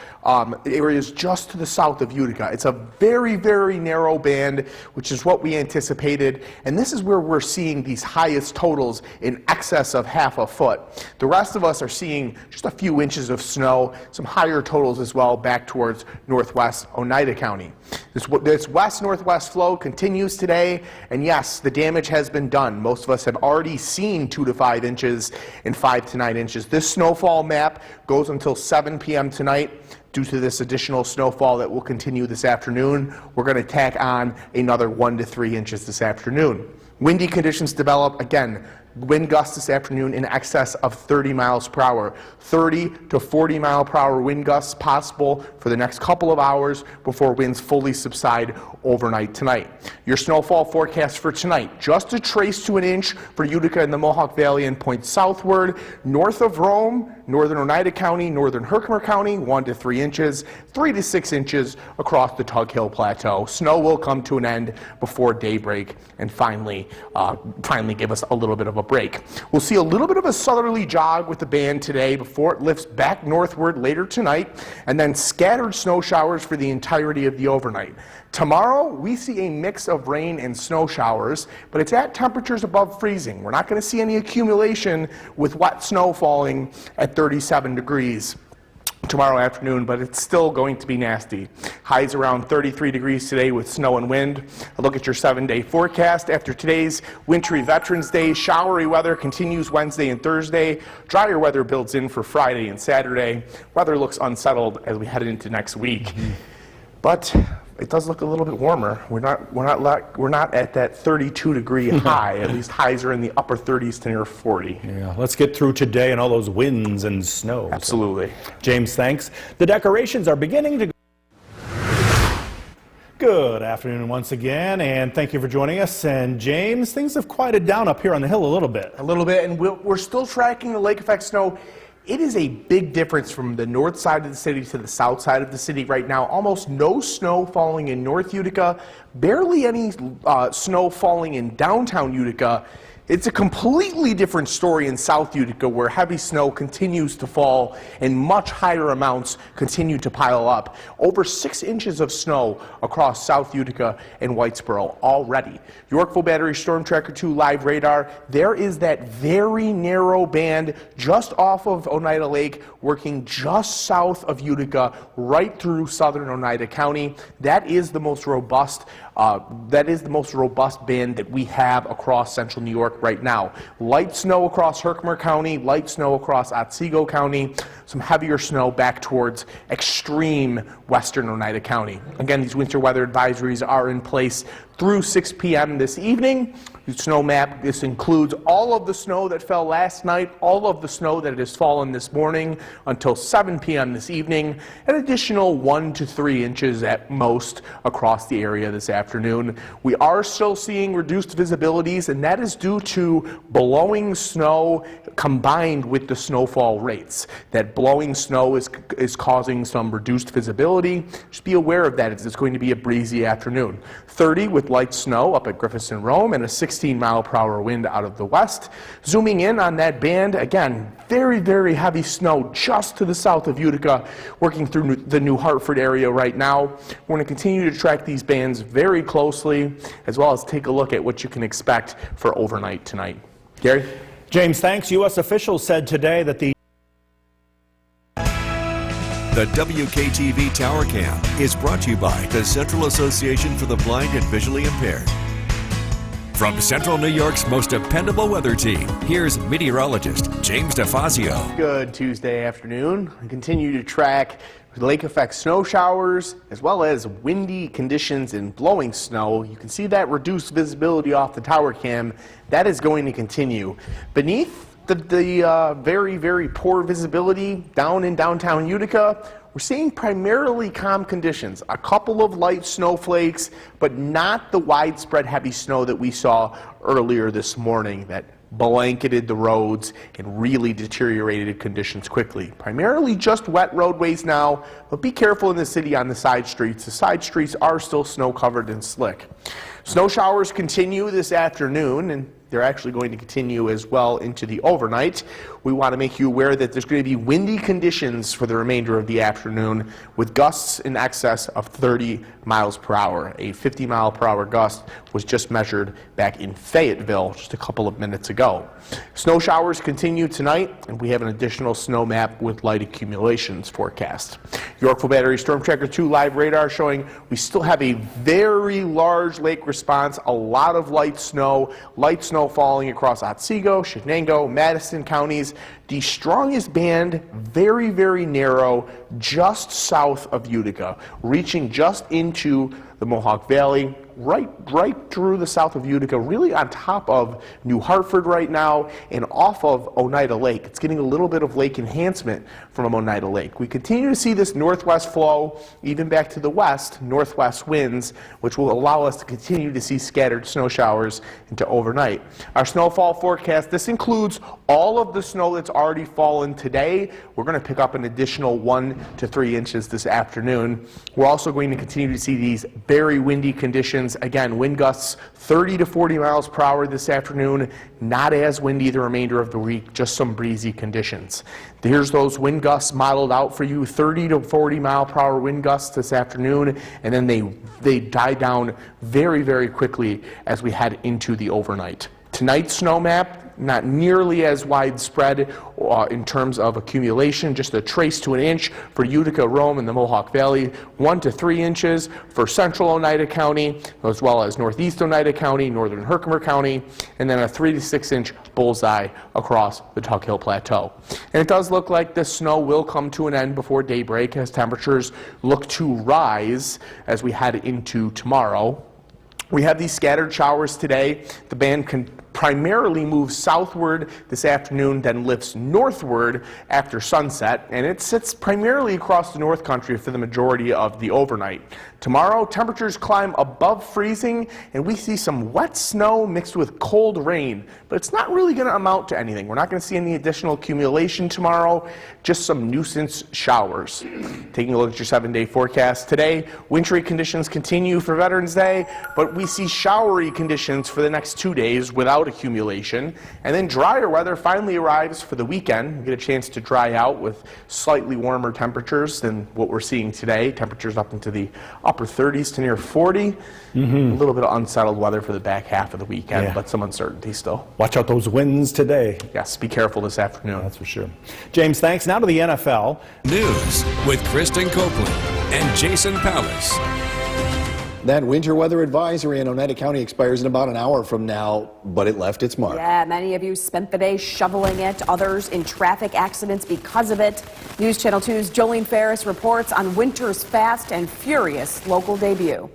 areas just to the south of Utica. It's a very narrow band, which is what we anticipated, and this is where we're seeing these highest totals in excess of half a foot. The rest of us are seeing just a few inches of snow, some higher totals as well back towards northwest Oneida County. This west-northwest flow continues today, and yes, the damage has been done. Most of us have already seen 2 to 5 inches and 5 to 9 inches. This snowfall map goes until 7 p.m. tonight. Due to this additional snowfall that will continue this afternoon, we're going to tack on another 1 to 3 inches this afternoon. Windy conditions develop again. Wind gusts this afternoon in excess of 30 miles per hour. 30 to 40 mile per hour wind gusts possible for the next couple of hours before winds fully subside overnight tonight. Your snowfall forecast for tonight, just a trace to an inch for Utica and the Mohawk Valley and points southward. North of Rome, northern Oneida County, northern Herkimer County, 1 to 3 inches, 3 to 6 inches across the Tug Hill Plateau. Snow will come to an end before daybreak and finally give us a little bit of a break. We'll see a little bit of a southerly jog with the band today before it lifts back northward later tonight, and then scattered snow showers for the entirety of the overnight. Tomorrow, we see a mix of rain and snow showers, but it's at temperatures above freezing. We're not going to see any accumulation with wet snow falling at 37 degrees tomorrow afternoon, but it's still going to be nasty. Highs around 33 degrees today with snow and wind. A look at your 7-day forecast. After today's wintry Veterans Day, showery weather continues Wednesday and Thursday. Drier weather builds in for Friday and Saturday. Weather looks unsettled as we head into next week. But it does look a little bit warmer. We're not at that 32-degree high. At least highs are in the upper 30s to near 40. Yeah, let's get through today and all those winds and snow. Absolutely. James, thanks. The decorations are beginning to. Good afternoon once again, and thank you for joining us. And James, things have quieted down up here on the hill a little bit. A little bit, and we're still tracking the lake effect snow It is a big difference from the north side of the city to the south side of the city right now. Almost no snow falling in North Utica, barely any snow falling in downtown Utica. It's a completely different story in South Utica, where heavy snow continues to fall and much higher amounts continue to pile up. Over 6 inches of snow across South Utica and Whitesboro already. Yorkville Battery Storm Tracker 2 live radar. There is that very narrow band just off of Oneida Lake, working just south of Utica, right through southern Oneida County. That is the most robust band that we have across central New York right now. Light snow across Herkimer County, light snow across Otsego County, some heavier snow back towards extreme western Oneida County. Again, these winter weather advisories are in place through 6 p.m. this evening. The snow map, this includes all of the snow that fell last night, all of the snow that has fallen this morning until 7 p.m. this evening, an additional 1 to 3 inches at most across the area this afternoon. We are still seeing reduced visibilities, and that is due to blowing snow combined with the snowfall rates. That blowing snow is causing some reduced visibility. Just be aware of that. It's going to be a breezy afternoon. 30 with light snow up at Griffiths and Rome, and a 16-mile-per-hour wind out of the west. Zooming in on that band, again, very, very heavy snow just to the south of Utica, working through the New Hartford area right now. We're going to continue to track these bands very closely, as well as take a look at what you can expect for overnight tonight. Gary? James, thanks. U.S. officials said today that the WKTV Tower Cam is brought to you by the Central Association for the Blind and Visually Impaired. From Central New York's most dependable weather team, here's meteorologist James DeFazio. Good Tuesday afternoon. We continue to track lake effect snow showers, as well as windy conditions and blowing snow. You can see that reduced visibility off the tower cam. That is going to continue. Beneath the very, very poor visibility down in downtown Utica, we're seeing primarily calm conditions. A couple of light snowflakes, but not the widespread heavy snow that we saw earlier this morning that blanketed the roads and really deteriorated conditions quickly. Primarily just wet roadways now, but be careful in the city on the side streets. The side streets are still snow covered and slick. Snow showers continue this afternoon, and they're actually going to continue as well into the overnight. We want to make you aware that there's going to be windy conditions for the remainder of the afternoon, with gusts in excess of 30 miles per hour. A 50-mile-per-hour gust was just measured back in Fayetteville just a couple of minutes ago. Snow showers continue tonight, and we have an additional snow map with light accumulations forecast. Yorkville Battery Storm Tracker 2 live radar showing we still have a very large lake response, a lot of light snow falling across Otsego, Shenango, Madison counties. The strongest band, very, very narrow, just south of Utica, reaching just into the Mohawk Valley, right through the south of Utica, really on top of New Hartford right now and off of Oneida Lake. It's getting a little bit of lake enhancement from Oneida Lake. We continue to see this northwest flow, even back to the west, northwest winds, which will allow us to continue to see scattered snow showers into overnight. Our snowfall forecast, this includes all of the snow that's already fallen today. We're going to pick up an additional 1 to 3 inches this afternoon. We're also going to continue to see these very windy conditions. Again, wind gusts 30 to 40 miles per hour this afternoon. Not as windy the remainder of the week, just some breezy conditions. Here's those wind gusts modeled out for you, 30 to 40 mile per hour wind gusts this afternoon, and then they die down very, very quickly as we head into the overnight. Tonight's snow map, not nearly as widespread in terms of accumulation, just a trace to an inch for Utica, Rome, and the Mohawk Valley, 1 to 3 inches for central Oneida County, as well as northeast Oneida County, northern Herkimer County, and then a 3 to 6 inch bullseye across the Tuck Hill Plateau. And it does look like this snow will come to an end before daybreak as temperatures look to rise as we head into tomorrow. We have these scattered showers today. The band primarily moves southward this afternoon, then lifts northward after sunset, and it sits primarily across the North Country for the majority of the overnight. Tomorrow, temperatures climb above freezing, and we see some wet snow mixed with cold rain, but it's not really going to amount to anything. We're not going to see any additional accumulation tomorrow, just some nuisance showers. Taking a look at your 7-day forecast today, wintry conditions continue for Veterans Day, but we see showery conditions for the next 2 days without accumulation, and then drier weather finally arrives for the weekend. We get a chance to dry out with slightly warmer temperatures than what we're seeing today. Temperatures up into the upper 30s to near 40. A little bit of unsettled weather for the back half of the weekend, but some uncertainty still. Watch out those winds today. Yes, be careful this afternoon. That's for sure. James, thanks. Now to the NFL. News with Kristen Copeland and Jason Pallas. That winter weather advisory in Oneida County expires in about an hour from now, but it left its mark. Yeah, many of you spent the day shoveling it, others in traffic accidents because of it. News Channel 2's Jolene Ferris reports on winter's fast and furious local debut.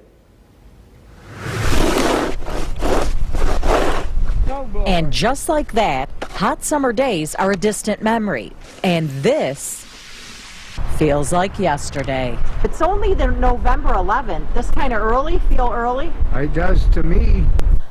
And just like that, hot summer days are a distant memory. And this feels like yesterday. It's only the November 11th. This kind of early, feel early? It does to me.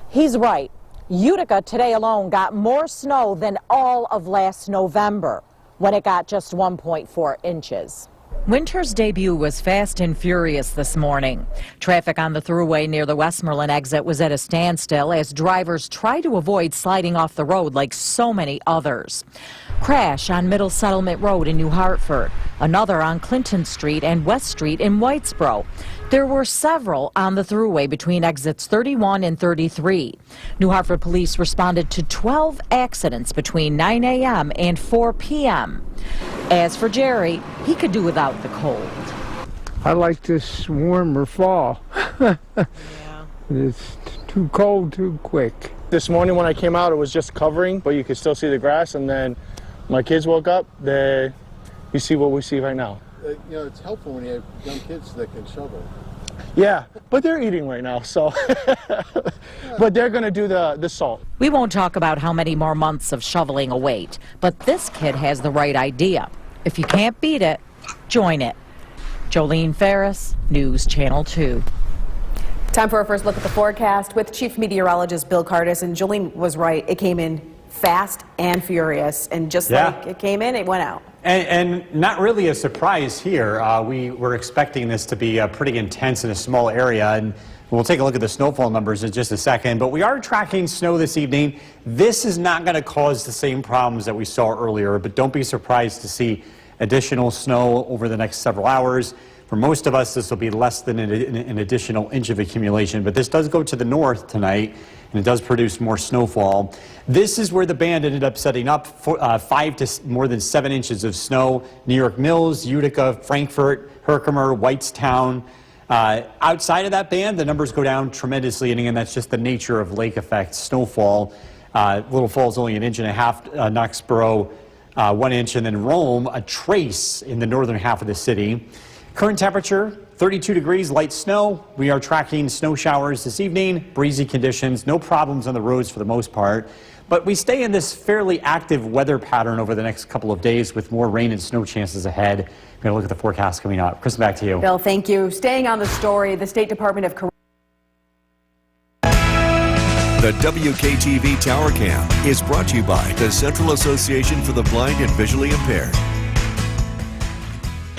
He's right. Utica today alone got more snow than all of last November, when it got just 1.4 inches. Winter's debut was fast and furious this morning. Traffic on the thruway near the Westmoreland exit was at a standstill as drivers tried to avoid sliding off the road like so many others. Crash on Middle Settlement Road in New Hartford, another on Clinton Street and West Street in Whitesboro. There were several on the thruway between exits 31 and 33. New Hartford police responded to 12 accidents between 9 a.m. and 4 p.m. As for Jerry, he could do without the cold. I like this warmer fall. It's too cold too quick. This morning when I came out, it was just covering, but you could still see the grass, and then my kids woke up, you see what we see right now. You know, it's helpful when you have young kids that can shovel. Yeah, but they're eating right now, so. But they're going to do the salt. We won't talk about how many more months of shoveling await, but this kid has the right idea. If you can't beat it, join it. Jolene Ferris, News Channel 2. Time for our first look at the forecast with Chief Meteorologist Bill Curtis. And Jolene was right. It came in fast and furious. And just like it came in, it went out. And not really a surprise here. We were expecting this to be pretty intense in a small area. And we'll take a look at the snowfall numbers in just a second. But we are tracking snow this evening. This is not going to cause the same problems that we saw earlier. But don't be surprised to see additional snow over the next several hours. For most of us, this will be less than an additional inch of accumulation, but this does go to the north tonight, and it does produce more snowfall. This is where the band ended up setting up for 5 to more than 7 inches of snow. New York Mills, Utica, Frankfort, Herkimer, Whitestown. Outside of that band, the numbers go down tremendously, and again, that's just the nature of lake effect snowfall. Little Falls only 1.5 inches, Knoxboro 1 inch, and then Rome, a trace in the northern half of the city. Current temperature, 32 degrees, light snow. We are tracking snow showers this evening, breezy conditions, no problems on the roads for the most part. But we stay in this fairly active weather pattern over the next couple of days with more rain and snow chances ahead. We're going to look at the forecast coming up. Kristen, back to you. Bill, thank you. Staying on the story, the State Department of The WKTV Tower Cam is brought to you by the Central Association for the Blind and Visually Impaired.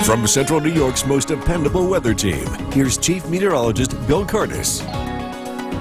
From Central New York's most dependable weather team, here's Chief Meteorologist Bill Curtis.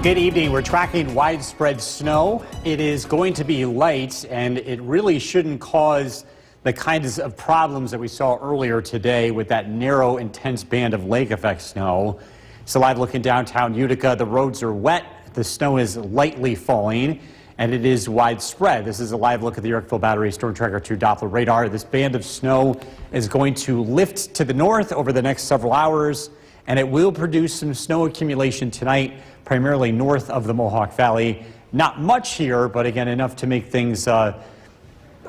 Good evening. We're tracking widespread snow. It is going to be light, and it really shouldn't cause the kinds of problems that we saw earlier today with that narrow, intense band of lake effect snow. It's a live look in downtown Utica. The roads are wet. The snow is lightly falling, and it is widespread. This is a live look at the Yorkville Battery Storm Tracker 2 Doppler radar. This band of snow is going to lift to the north over the next several hours, and it will produce some snow accumulation tonight, primarily north of the Mohawk Valley. Not much here, but again, enough to make things a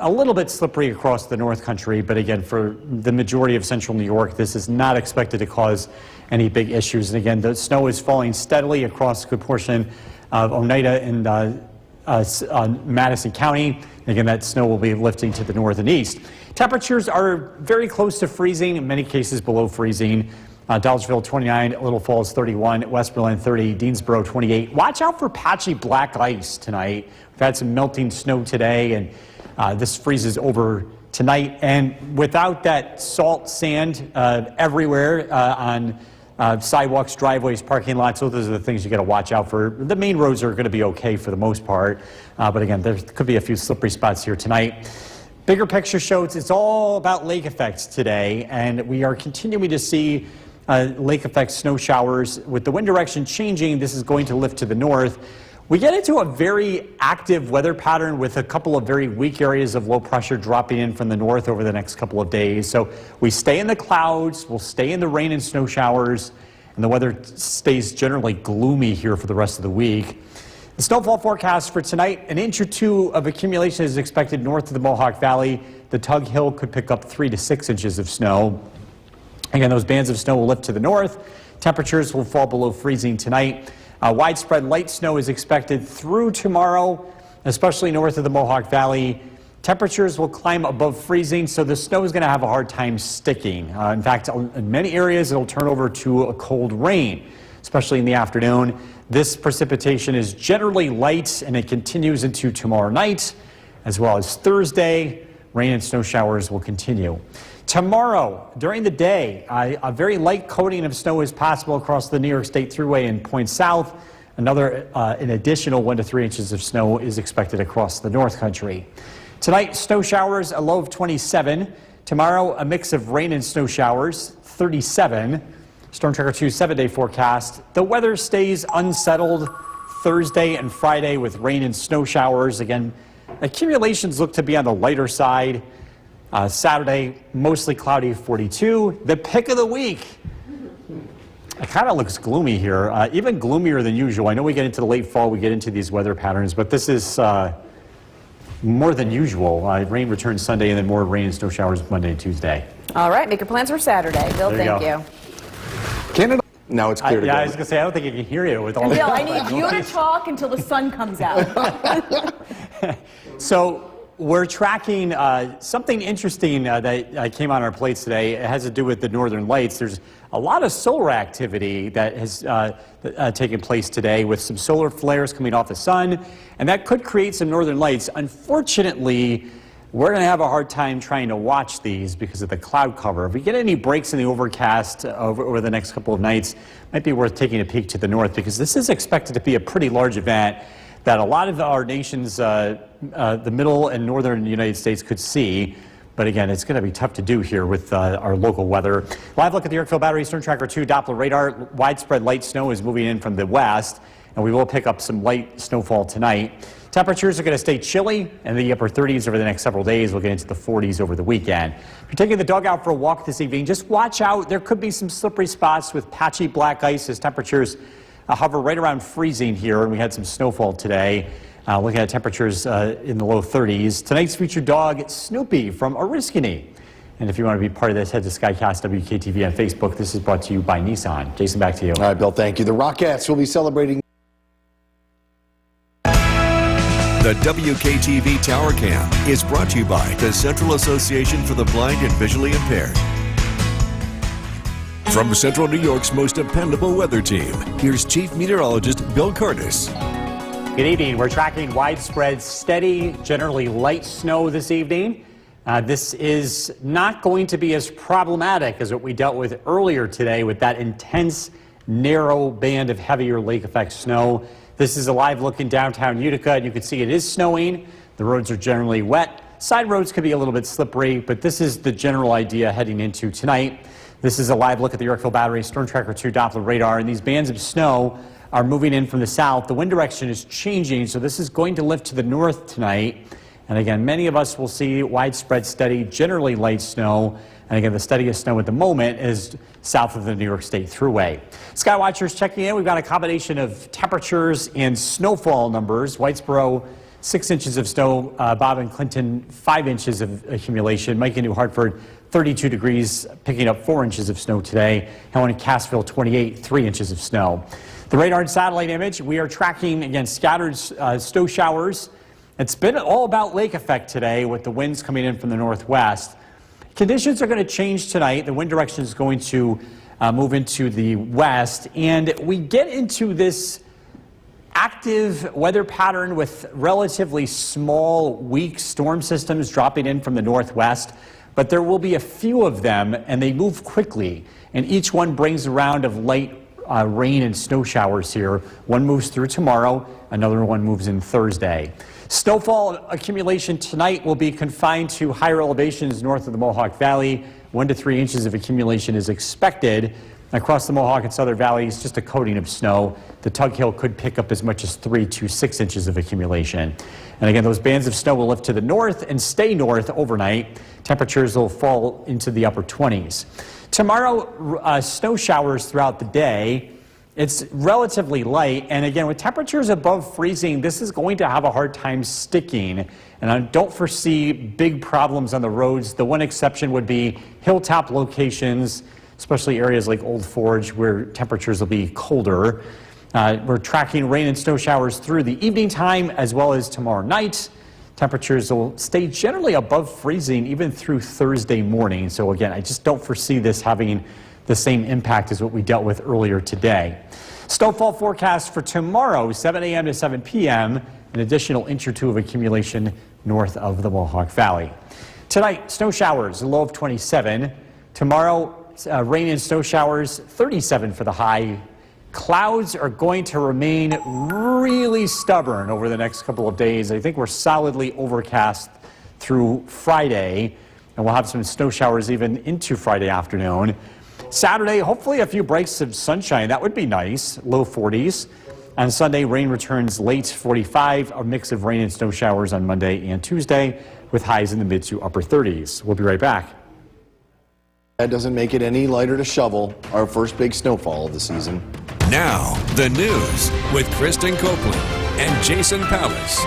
little bit slippery across the North Country. But again, for the majority of central New York, this is not expected to cause any big issues. And again, the snow is falling steadily across a good portion of Oneida and Madison County. Again, that snow will be lifting to the north and east. Temperatures are very close to freezing, in many cases below freezing. Dollarville 29, Little Falls 31, West Berlin 30, Deansboro 28. Watch out for patchy black ice tonight. We've had some melting snow today, and this freezes over tonight. And without that salt sand everywhere on sidewalks, driveways, parking lots, those are the things you got to watch out for. The main roads are going to be okay for the most part, but again, there could be a few slippery spots here tonight. Bigger picture shows it's all about lake effects today, and we are continuing to see lake effect snow showers. With the wind direction changing, this is going to lift to the north. We get into a very active weather pattern with a couple of very weak areas of low pressure dropping in from the north over the next couple of days. So we stay in the clouds, we'll stay in the rain and snow showers, and the weather stays generally gloomy here for the rest of the week. The snowfall forecast for tonight, an inch or two of accumulation is expected north of the Mohawk Valley. The Tug Hill could pick up 3 to 6 inches of snow. Again, those bands of snow will lift to the north. Temperatures will fall below freezing tonight. Widespread light snow is expected through tomorrow, especially north of the Mohawk Valley. Temperatures will climb above freezing, so the snow is going to have a hard time sticking. In fact, in many areas, it'll turn over to a cold rain, especially in the afternoon. This precipitation is generally light, and it continues into tomorrow night, as well as Thursday. Rain and snow showers will continue. Tomorrow, during the day, a very light coating of snow is possible across the New York State Thruway and points south. An additional 1 to 3 inches of snow is expected across the North Country. Tonight, snow showers, a low of 27. Tomorrow, a mix of rain and snow showers, 37. Storm Tracker 2 7-day forecast. The weather stays unsettled Thursday and Friday with rain and snow showers. Again, accumulations look to be on the lighter side. Saturday, mostly cloudy, 42. The pick of the week. It kind of looks gloomy here, even gloomier than usual. I know we get into the late fall, we get into these weather patterns, but this is more than usual. Rain returns Sunday, and then more rain and snow showers Monday and Tuesday. All right, make your plans for Saturday. Bill, thank you. Canada. Now it's clear to go. I was going to say, I don't think you can hear you with all Bill, that. I need you to talk until the sun comes out. So we're tracking something interesting that came on our plates today. It has to do with the northern lights. There's a lot of solar activity that has taken place today with some solar flares coming off the sun, and that could create some northern lights. Unfortunately, we're going to have a hard time trying to watch these because of the cloud cover. If we get any breaks in the overcast over the next couple of nights, it might be worth taking a peek to the north, because this is expected to be a pretty large event that a lot of our nation's, the middle and northern United States could see. But again, it's going to be tough to do here with our local weather. Live look at the Yorkville Battery Storm Tracker 2 Doppler radar. Widespread light snow is moving in from the west, and we will pick up some light snowfall tonight. Temperatures are going to stay chilly in the upper 30s over the next several days. We'll get into the 40s over the weekend. If you're taking the dog out for a walk this evening, just watch out. There could be some slippery spots with patchy black ice as temperatures hover right around freezing here, and we had some snowfall today. Looking at temperatures in the low 30s. Tonight's featured dog, Snoopy from Oriskany. And if you want to be part of this, head to Skycast WKTV on Facebook. This is brought to you by Nissan. Jason, back to you. All right, Bill, thank you. The Rockettes will be celebrating. The WKTV Tower Cam is brought to you by the Central Association for the Blind and Visually Impaired. From Central New York's most dependable weather team, here's Chief Meteorologist Bill Curtis. Good evening. We're tracking widespread, steady, generally light snow this evening. This is not going to be as problematic as what we dealt with earlier today with that intense, narrow band of heavier lake effect snow. This is a live look in downtown Utica, and you can see it is snowing. The roads are generally wet. Side roads could be a little bit slippery, but this is the general idea heading into tonight. This is a live look at the Yorkville Battery Storm Tracker 2 Doppler radar, and these bands of snow are moving in from the south. The wind direction is changing, so this is going to lift to the north tonight. And again, many of us will see widespread, steady, generally light snow. And again, the steadiest snow at the moment is south of the New York State Thruway. Skywatchers checking in. We've got a combination of temperatures and snowfall numbers. Whitesboro, 6 inches of snow. Bob and Clinton, 5 inches of accumulation. Mike in New Hartford, 32 degrees, picking up 4 inches of snow today. Helen and Cassville, 28, 3 inches of snow. The radar and satellite image, we are tracking, again, scattered snow showers. It's been all about lake effect today with the winds coming in from the northwest. Conditions are going to change tonight. The wind direction is going to move into the west, and we get into this active weather pattern with relatively small, weak storm systems dropping in from the northwest, but there will be a few of them, and they move quickly, and each one brings a round of light rain and snow showers here. One moves through tomorrow, another one moves in Thursday. Snowfall accumulation tonight will be confined to higher elevations north of the Mohawk Valley. 1 to 3 inches of accumulation is expected. Across the Mohawk and Southern Valleys, just a coating of snow. The Tug Hill could pick up as much as 3 to 6 inches of accumulation. And again, those bands of snow will lift to the north and stay north overnight. Temperatures will fall into the upper 20s. Tomorrow, snow showers throughout the day. It's relatively light, and again, with temperatures above freezing, this is going to have a hard time sticking, and I don't foresee big problems on the roads. The one exception would be hilltop locations, especially areas like Old Forge where temperatures will be colder. We're tracking rain and snow showers through the evening time as well as tomorrow night. Temperatures will stay generally above freezing even through Thursday morning. So again, I just don't foresee this having the same impact as what we dealt with earlier today. Snowfall forecast for tomorrow, 7 a.m. to 7 p.m., an additional inch or two of accumulation north of the Mohawk Valley. Tonight, snow showers, a low of 27. Tomorrow, rain and snow showers, 37 for the high. Clouds are going to remain really stubborn over the next couple of days. I think we're solidly overcast through Friday, and we'll have some snow showers even into Friday afternoon. Saturday, hopefully a few breaks of sunshine. That would be nice, low 40s. On Sunday, rain returns late 45, a mix of rain and snow showers on Monday and Tuesday with highs in the mid to upper 30s. We'll be right back. That doesn't make it any lighter to shovel our first big snowfall of the season. Now, the news with Kristen Copeland and Jason Pallas.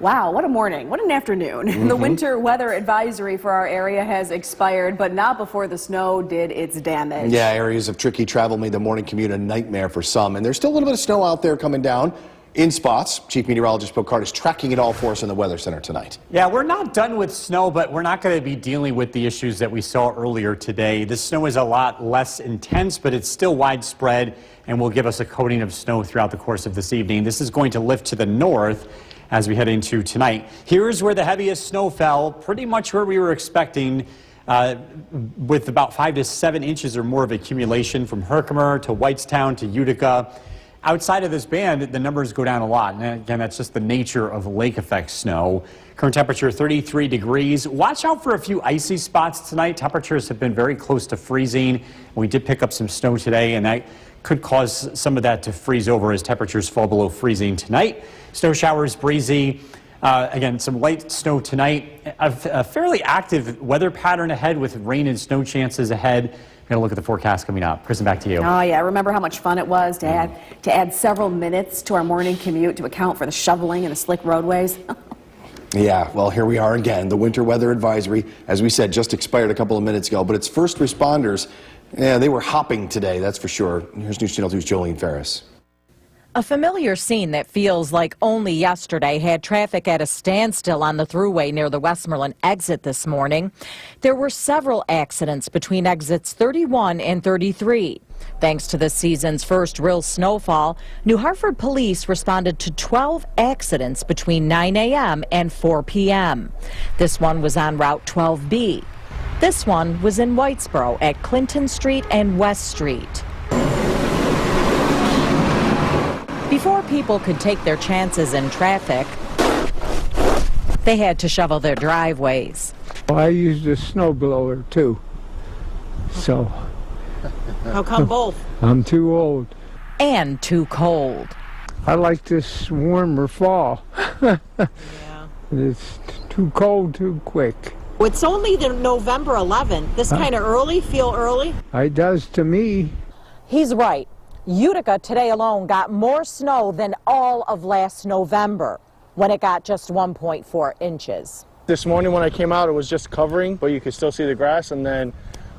Wow, what a morning. What an afternoon. The winter weather advisory for our area has expired, but not before the snow did its damage. Yeah, areas of tricky travel made the morning commute a nightmare for some, and there's still a little bit of snow out there coming down in spots. Chief Meteorologist Bill Carter is tracking it all for us in the Weather Center tonight. Yeah, we're not done with snow, but we're not going to be dealing with the issues that we saw earlier today. The snow is a lot less intense, but it's still widespread and will give us a coating of snow throughout the course of this evening. This is going to lift to the north as we head into tonight. Here's where the heaviest snow fell, pretty much where we were expecting, with about 5 to 7 inches or more of accumulation from Herkimer to Whitestown to Utica. Outside of this band, the numbers go down a lot. And again, that's just the nature of lake effect snow. Current temperature 33 degrees. Watch out for a few icy spots tonight. Temperatures have been very close to freezing. We did pick up some snow today, and that could cause some of that to freeze over as temperatures fall below freezing tonight. Snow showers breezy. Again, some light snow tonight. A fairly active weather pattern ahead with rain and snow chances ahead. We're going to look at the forecast coming up. Kristen, back to you. Oh, yeah. Remember how much fun it was to add several minutes to our morning commute to account for the shoveling and the slick roadways? Yeah, well, here we are again. The winter weather advisory, as we said, just expired a couple of minutes ago, but it's first responders. Yeah, they were hopping today, that's for sure. Here's News Channel 2's Jolene Ferris. A familiar scene that feels like only yesterday had traffic at a standstill on the thruway near the Westmoreland exit this morning. There were several accidents between exits 31 and 33. Thanks to this season's first real snowfall, New Hartford police responded to 12 accidents between 9 a.m. and 4 p.m. This one was on Route 12B. This one was in Whitesboro at Clinton Street and West Street. Before people could take their chances in traffic, they had to shovel their driveways. I used a snowblower too, so. How come both? I'm too old. And too cold. I like this warmer fall. Yeah. It's too cold too quick. It's only the November 11th. This kind of early? Feel early? It does to me. He's right. Utica today alone got more snow than all of last November, when it got just 1.4 inches. This morning when I came out, it was just covering, but you could still see the grass. And then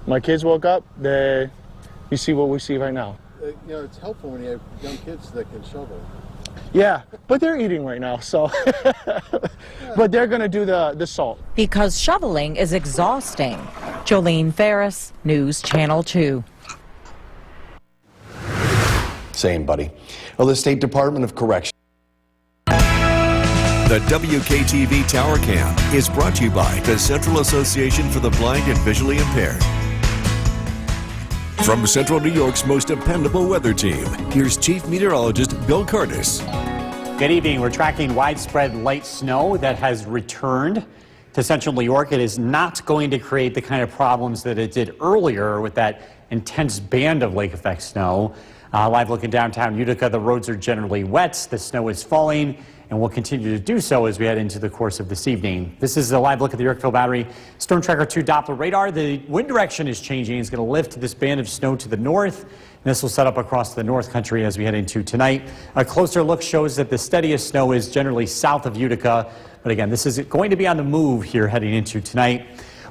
my kids woke up, you see what we see right now. You know, it's helpful when you have young kids that can shovel. Yeah, but they're eating right now, so. But they're going to do the salt. Because shoveling is exhausting. Jolene Ferris, News Channel 2. Same, buddy. Well, the State Department of Corrections. The WKTV Tower Cam is brought to you by the Central Association for the Blind and Visually Impaired. From Central New York's most dependable weather team, here's Chief Meteorologist Bill Curtis. Good evening. We're tracking widespread light snow that has returned to Central New York. It is not going to create the kind of problems that it did earlier with that intense band of lake effect snow. Live look in downtown Utica, the roads are generally wet, the snow is falling, and will continue to do so as we head into the course of this evening. This is a live look at the Yorkville Battery Storm Tracker 2 Doppler radar. The wind direction is changing. It's going to lift this band of snow to the north. And this will set up across the North Country as we head into tonight. A closer look shows that the steadiest snow is generally south of Utica. But again, this is going to be on the move here heading into tonight.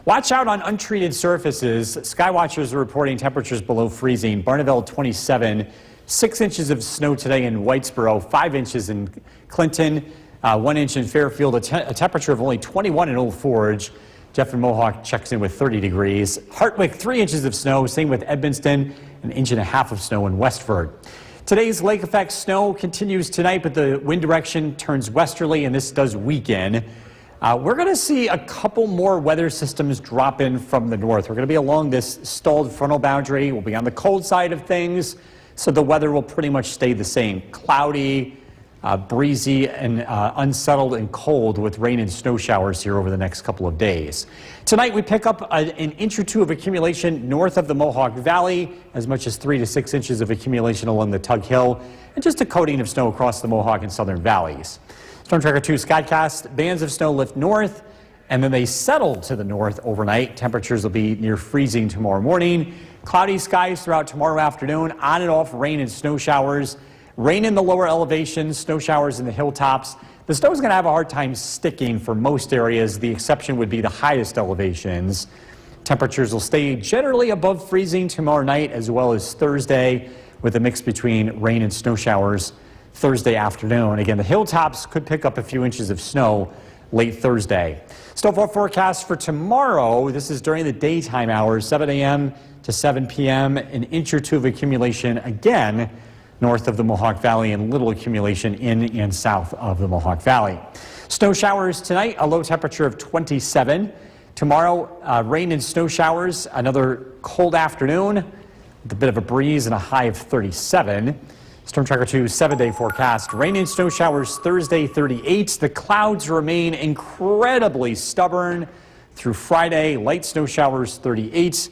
Watch out on untreated surfaces. Skywatchers are reporting temperatures below freezing. Barneville 27, 6 inches of snow today in Whitesboro, 5 inches in Clinton, 1 inch in Fairfield, a temperature of only 21 in Old Forge. Jeff and Mohawk checks in with 30 degrees. Hartwick, 3 inches of snow, same with Edmonston, 1.5 inches of snow in Westford. Today's lake effect snow continues tonight, but the wind direction turns westerly, and this does weaken. We're going to see a couple more weather systems drop in from the north. We're going to be along this stalled frontal boundary. We'll be on the cold side of things, so the weather will pretty much stay the same. Cloudy, breezy, and unsettled and cold with rain and snow showers here over the next couple of days. Tonight we pick up an inch or two of accumulation north of the Mohawk Valley, as much as 3 to 6 inches of accumulation along the Tug Hill, and just a coating of snow across the Mohawk and southern valleys. Storm Tracker 2 Skycast, bands of snow lift north, and then they settle to the north overnight. Temperatures will be near freezing tomorrow morning. Cloudy skies throughout tomorrow afternoon, on and off rain and snow showers. Rain in the lower elevations, snow showers in the hilltops. The snow is going to have a hard time sticking for most areas. The exception would be the highest elevations. Temperatures will stay generally above freezing tomorrow night as well as Thursday, with a mix between rain and snow showers Thursday afternoon. Again, the hilltops could pick up a few inches of snow late Thursday. Snowfall forecast for tomorrow. This is during the daytime hours, 7 a.m. to 7 p.m. An inch or two of accumulation again north of the Mohawk Valley, and little accumulation in and south of the Mohawk Valley. Snow showers tonight, a low temperature of 27. Tomorrow, rain and snow showers, another cold afternoon with a bit of a breeze and a high of 37. Storm Tracker 2 7-day forecast. Rain and snow showers Thursday, 38. The clouds remain incredibly stubborn through Friday. Light snow showers, 38.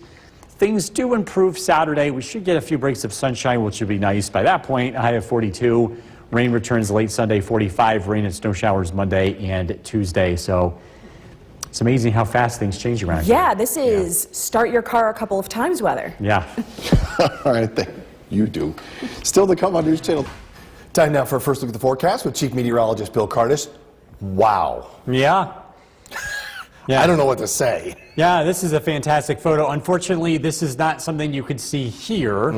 Things do improve Saturday. We should get a few breaks of sunshine, which would be nice. By that point, a high of 42. Rain returns late Sunday, 45. Rain and snow showers Monday and Tuesday. So it's amazing how fast things change around here. Yeah, this is start your car a couple of times weather. Yeah. All right, you do. Still to come on News Channel. Time now for a first look at the forecast with Chief Meteorologist Bill Curtis. Wow. Yeah. I don't know what to say. Yeah, this is a fantastic photo. Unfortunately, this is not something you could see here.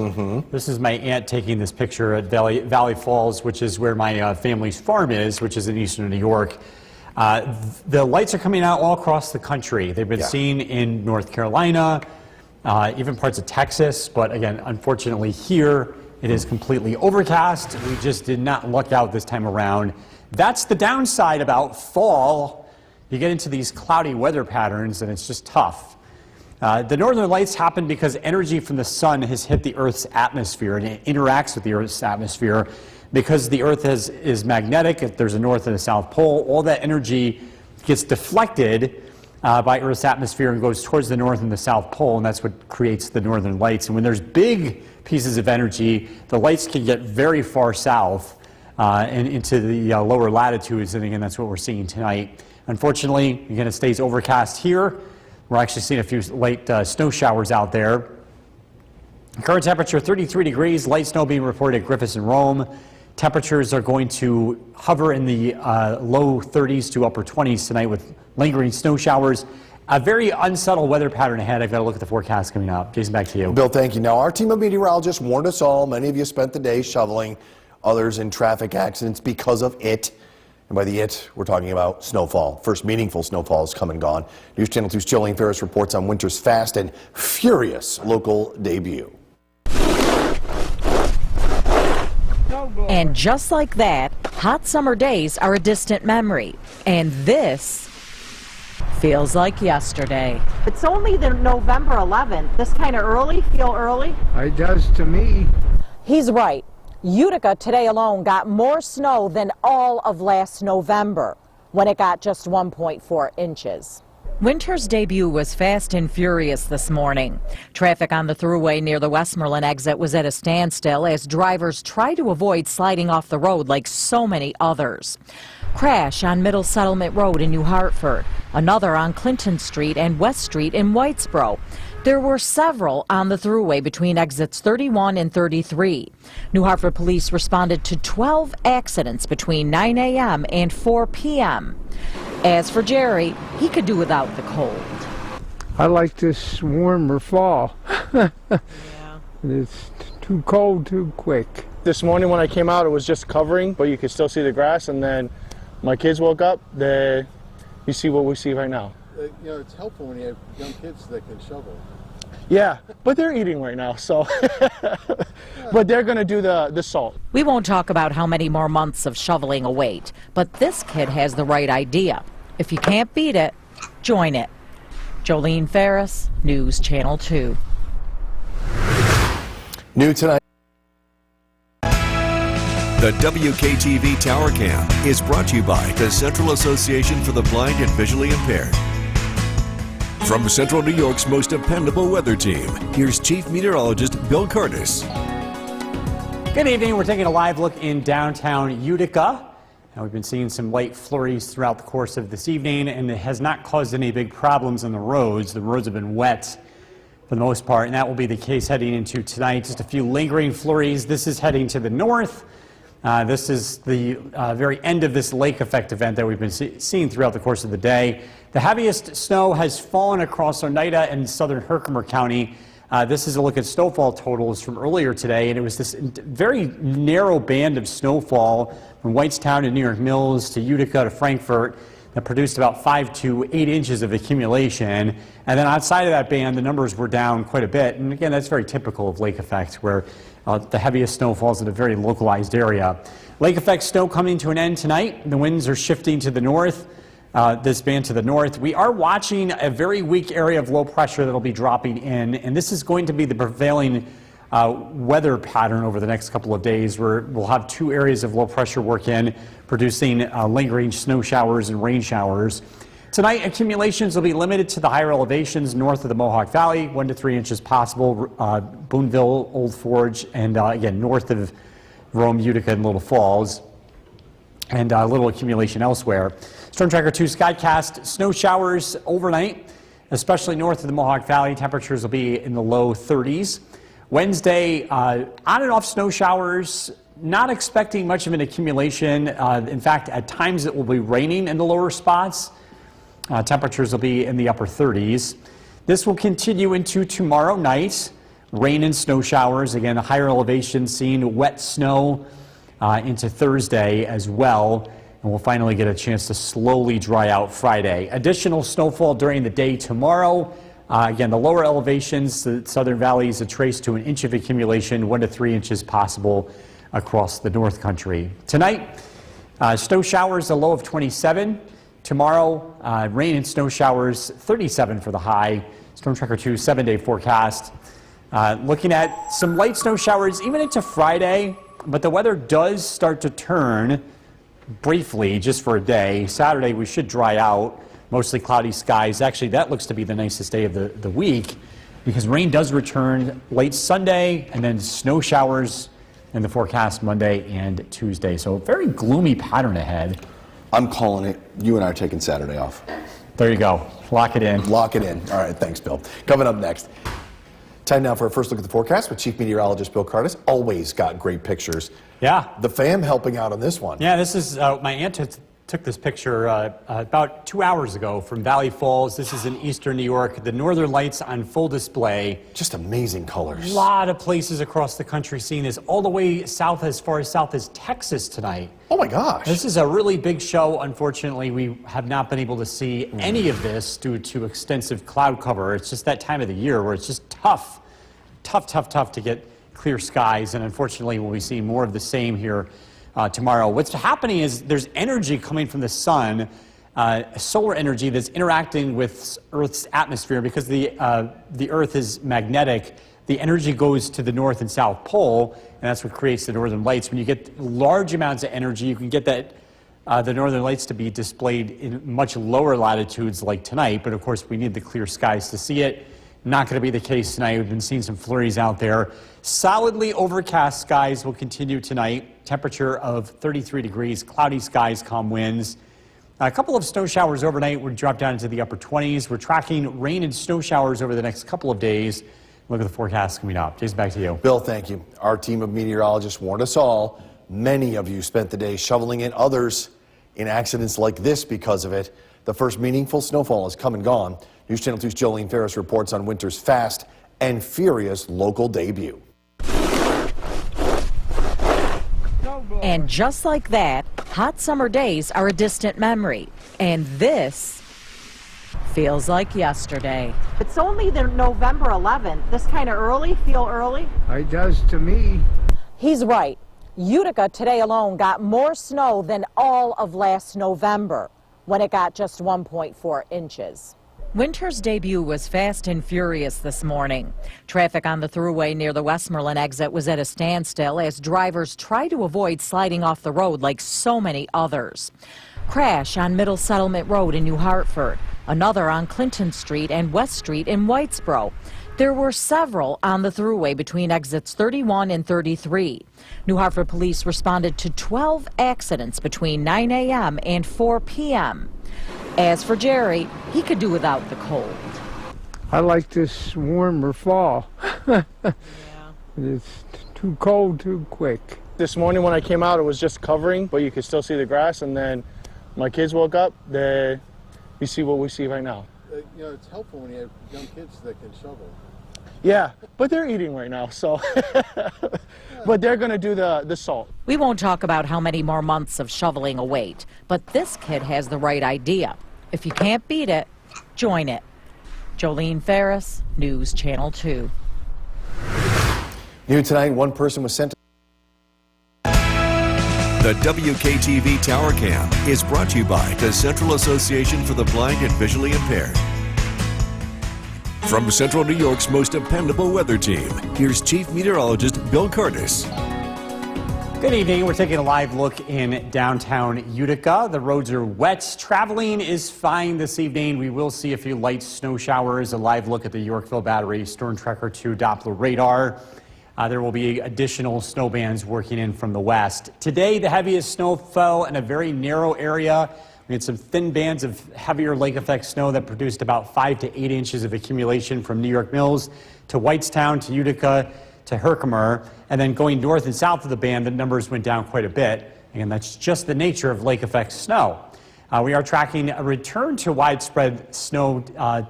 This is my aunt taking this picture at Valley Falls, which is where my family's farm is, which is in eastern New York. The lights are coming out all across the country. They've been seen in North Carolina, even parts of Texas. But again, unfortunately here, it is completely overcast. We just did not luck out this time around. That's the downside about fall. You get into these cloudy weather patterns and it's just tough. The northern lights happen because energy from the sun has hit the Earth's atmosphere and it interacts with the Earth's atmosphere. Because the Earth is magnetic, there's a north and a south pole, all that energy gets deflected by Earth's atmosphere and goes towards the north and the south pole, and that's what creates the northern lights. And when there's big pieces of energy, the lights can get very far south and into the lower latitudes, and again, that's what we're seeing tonight. Unfortunately, again, it stays overcast here. We're actually seeing a few light snow showers out there. Current temperature 33 degrees, light snow being reported at Griffiths and Rome. Temperatures are going to hover in the low 30s to upper 20s tonight with lingering snow showers. A very unsettled weather pattern ahead. I've got to look at the forecast coming up. Jason, back to you. Bill, thank you. Now, our team of meteorologists warned us all. Many of you spent the day shoveling, others in traffic accidents because of it. And by the it, we're talking about snowfall. First meaningful snowfall has come and gone. News Channel 2's Jolene Ferris reports on winter's fast and furious local debut. And just like that, hot summer days are a distant memory. And this feels like yesterday. It's only the November 11th. This kind of early, feel early? It does to me. He's right. Utica today alone got more snow than all of last November, when it got just 1.4 inches. Winter's debut was fast and furious this morning. Traffic on the thruway near the Westmoreland exit was at a standstill as drivers tried to avoid sliding off the road like so many others. Crash on Middle Settlement Road in New Hartford, another on Clinton Street and West Street in Whitesboro. There were several on the thruway between exits 31 and 33. New Hartford police responded to 12 accidents between 9 a.m. and 4 p.m. As for Jerry, he could do without the cold. I like this warmer fall. It's too cold too quick. This morning when I came out, it was just covering, but you could still see the grass. And then my kids woke up. You see what we see right now. It's helpful when you have young kids that can shovel. Yeah, but they're eating right now, so. But they're going to do the salt. We won't talk about how many more months of shoveling await, but this kid has the right idea. If you can't beat it, join it. Jolene Ferris, News Channel 2. New tonight. The WKTV Tower Cam is brought to you by the Central Association for the Blind and Visually Impaired. From Central New York's most dependable weather team, here's Chief Meteorologist Bill Curtis. Good evening. We're taking a live look in downtown Utica. And we've been seeing some light flurries throughout the course of this evening, and it has not caused any big problems on the roads. The roads have been wet for the most part, and that will be the case heading into tonight. Just a few lingering flurries. This is heading to the north. This is the very end of this lake effect event that we've been seeing throughout the course of the day. The heaviest snow has fallen across Oneida and southern Herkimer County. This is a look at snowfall totals from earlier today, and it was this very narrow band of snowfall from Whitestown to New York Mills to Utica to Frankfort that produced about 5 to 8 inches of accumulation. And then outside of that band, the numbers were down quite a bit. And again, that's very typical of lake effect, where the heaviest snow falls in a very localized area. Lake effect snow coming to an end tonight. The winds are shifting to the north. This band to the north. We are watching a very weak area of low pressure that will be dropping in, and this is going to be the prevailing weather pattern over the next couple of days, where we'll have 2 areas of low pressure work in, producing lingering snow showers and rain showers. Tonight, accumulations will be limited to the higher elevations north of the Mohawk Valley, 1 to 3 inches possible, Boonville, Old Forge, and again, north of Rome, Utica, and Little Falls, and a little accumulation elsewhere. Storm Tracker 2 Skycast, snow showers overnight, especially north of the Mohawk Valley. Temperatures will be in the low 30s. Wednesday, on and off snow showers, not expecting much of an accumulation. In fact, at times it will be raining in the lower spots. Temperatures will be in the upper 30s. This will continue into tomorrow night. Rain and snow showers. Again, a higher elevation seeing wet snow into Thursday as well. And we'll finally get a chance to slowly dry out Friday. Additional snowfall during the day tomorrow. Again, the lower elevations, the southern valleys, a trace to 1 inch of accumulation, 1 to 3 inches possible across the North Country. Tonight, snow showers, a low of 27. Tomorrow, rain and snow showers, 37 for the high. Storm Tracker 2 7-day forecast. Looking at some light snow showers even into Friday, but the weather does start to turn briefly just for a day. Saturday, we should dry out. Mostly cloudy skies. Actually, that looks to be the nicest day of the week, because rain does return late Sunday, and then snow showers in the forecast Monday and Tuesday. So a very gloomy pattern ahead. I'm calling it. You and I are taking Saturday off. There you go. Lock it in. Lock it in. All right, thanks, Bill. Coming up next. Time now for a first look at the forecast with Chief Meteorologist Bill Curtis. Always got great pictures. Yeah. The fam helping out on this one. Yeah, this is my aunt took this picture about 2 hours ago from Valley Falls. This is in eastern New York. The northern lights on full display. Just amazing colors. A lot of places across the country seeing this, all the way south, as far as south as Texas tonight. Oh my gosh. This is a really big show. Unfortunately, we have not been able to see any of this due to extensive cloud cover. It's just that time of the year where it's just tough to get clear skies. And unfortunately, we'll be seeing more of the same here tomorrow. What's happening is there's energy coming from the sun, solar energy that's interacting with Earth's atmosphere. Because the Earth is magnetic, the energy goes to the North and South Pole, and that's what creates the northern lights. When you get large amounts of energy, you can get that the northern lights to be displayed in much lower latitudes like tonight. But of course, we need the clear skies to see it. Not going to be the case tonight. We've been seeing some flurries out there. Solidly overcast skies will continue tonight. Temperature of 33 degrees, cloudy skies, calm winds. A couple of snow showers overnight would drop down into the upper 20s. We're tracking rain and snow showers over the next couple of days. Look at the forecast coming up. Jason, back to you. Bill, thank you. Our team of meteorologists warned us all. Many of you spent the day shoveling it, others in accidents like this because of it. The first meaningful snowfall has come and gone. News Channel 2's Jolene Ferris reports on winter's fast and furious local debut. And just like that, hot summer days are a distant memory. And this feels like yesterday. It's only the November 11th. This kind of early, feel early? It does to me. He's right. Utica today alone got more snow than all of last November, when it got just 1.4 inches. Winter's debut was fast and furious this morning. Traffic on the thruway near the Westmoreland exit was at a standstill as drivers tried to avoid sliding off the road like so many others. Crash on Middle Settlement Road in New Hartford, another on Clinton Street and West Street in Whitesboro. There were several on the thruway between exits 31 and 33. New Hartford police responded to 12 accidents between 9 a.m. and 4 p.m. As for Jerry, he could do without the cold. I like this warmer fall. It's too cold too quick. This morning when I came out, it was just covering, but you could still see the grass. And then my kids woke up, you see what we see right now. You know, it's helpful when you have young kids that can shovel. Yeah, but they're eating right now, so. But they're going to do the salt. We won't talk about how many more months of shoveling await, but this kid has the right idea. If you can't beat it, join it. Jolene Ferris, News Channel 2. New tonight, one person was sent to The WKTV Tower Cam is brought to you by the Central Association for the Blind and Visually Impaired. From Central New York's most dependable weather team, here's Chief Meteorologist Bill Curtis. Good evening. We're taking a live look in downtown Utica. The roads are wet. Traveling is fine this evening. We will see a few light snow showers. A live look at the Yorkville Battery Storm Tracker 2 Doppler radar. There will be additional snow bands working in from the west. Today, the heaviest snow fell in a very narrow area. We had some thin bands of heavier lake effect snow that produced about 5 to 8 inches of accumulation from New York Mills to Whitestown to Utica to Herkimer. And then going north and south of the band, the numbers went down quite a bit. And that's just the nature of lake effect snow. We are tracking a return to widespread snow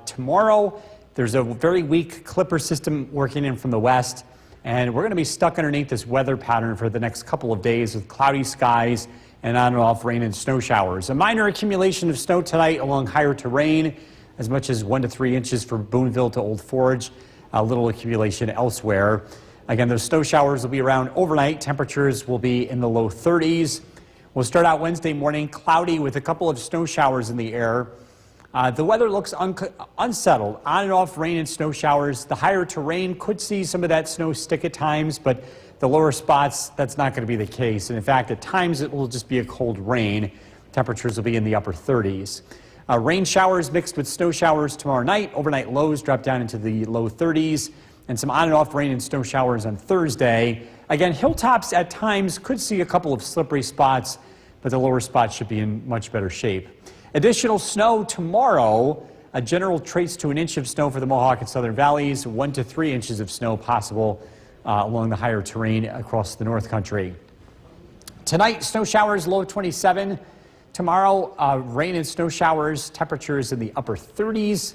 tomorrow. There's a very weak Clipper system working in from the west. And we're going to be stuck underneath this weather pattern for the next couple of days with cloudy skies and on and off rain and snow showers. A minor accumulation of snow tonight along higher terrain, as much as 1 to 3 inches for Boonville to Old Forge. A little accumulation elsewhere. Again, those snow showers will be around overnight. Temperatures will be in the low 30s. We'll start out Wednesday morning cloudy with a couple of snow showers in the air. The weather looks unsettled, on and off rain and snow showers. The higher terrain could see some of that snow stick at times, but the lower spots, that's not going to be the case. And in fact, at times it will just be a cold rain. Temperatures will be in the upper 30s. Rain showers mixed with snow showers tomorrow night. Overnight lows drop down into the low 30s. And some on and off rain and snow showers on Thursday. Again, hilltops at times could see a couple of slippery spots, but the lower spots should be in much better shape. Additional snow tomorrow A general trace to an inch of snow for the Mohawk and Southern Valleys, 1 to 3 inches of snow possible along the higher terrain across the North Country. Tonight, snow showers, low 27. Tomorrow, rain and snow showers, temperatures in the upper 30s.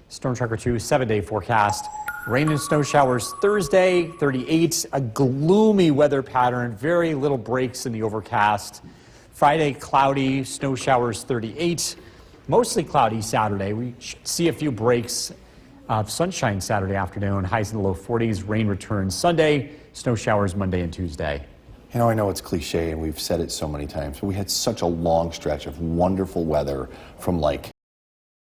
Storm Tracker 2 7-day forecast. Rain and snow showers Thursday, 38. A gloomy weather pattern, very little breaks in the overcast. Friday, cloudy, snow showers 38. Mostly cloudy Saturday. We should see a few breaks of sunshine Saturday afternoon. Highs in the low 40s. Rain returns Sunday. Snow showers Monday and Tuesday. You know, I know it's cliche and we've said it so many times, but we had such a long stretch of wonderful weather from like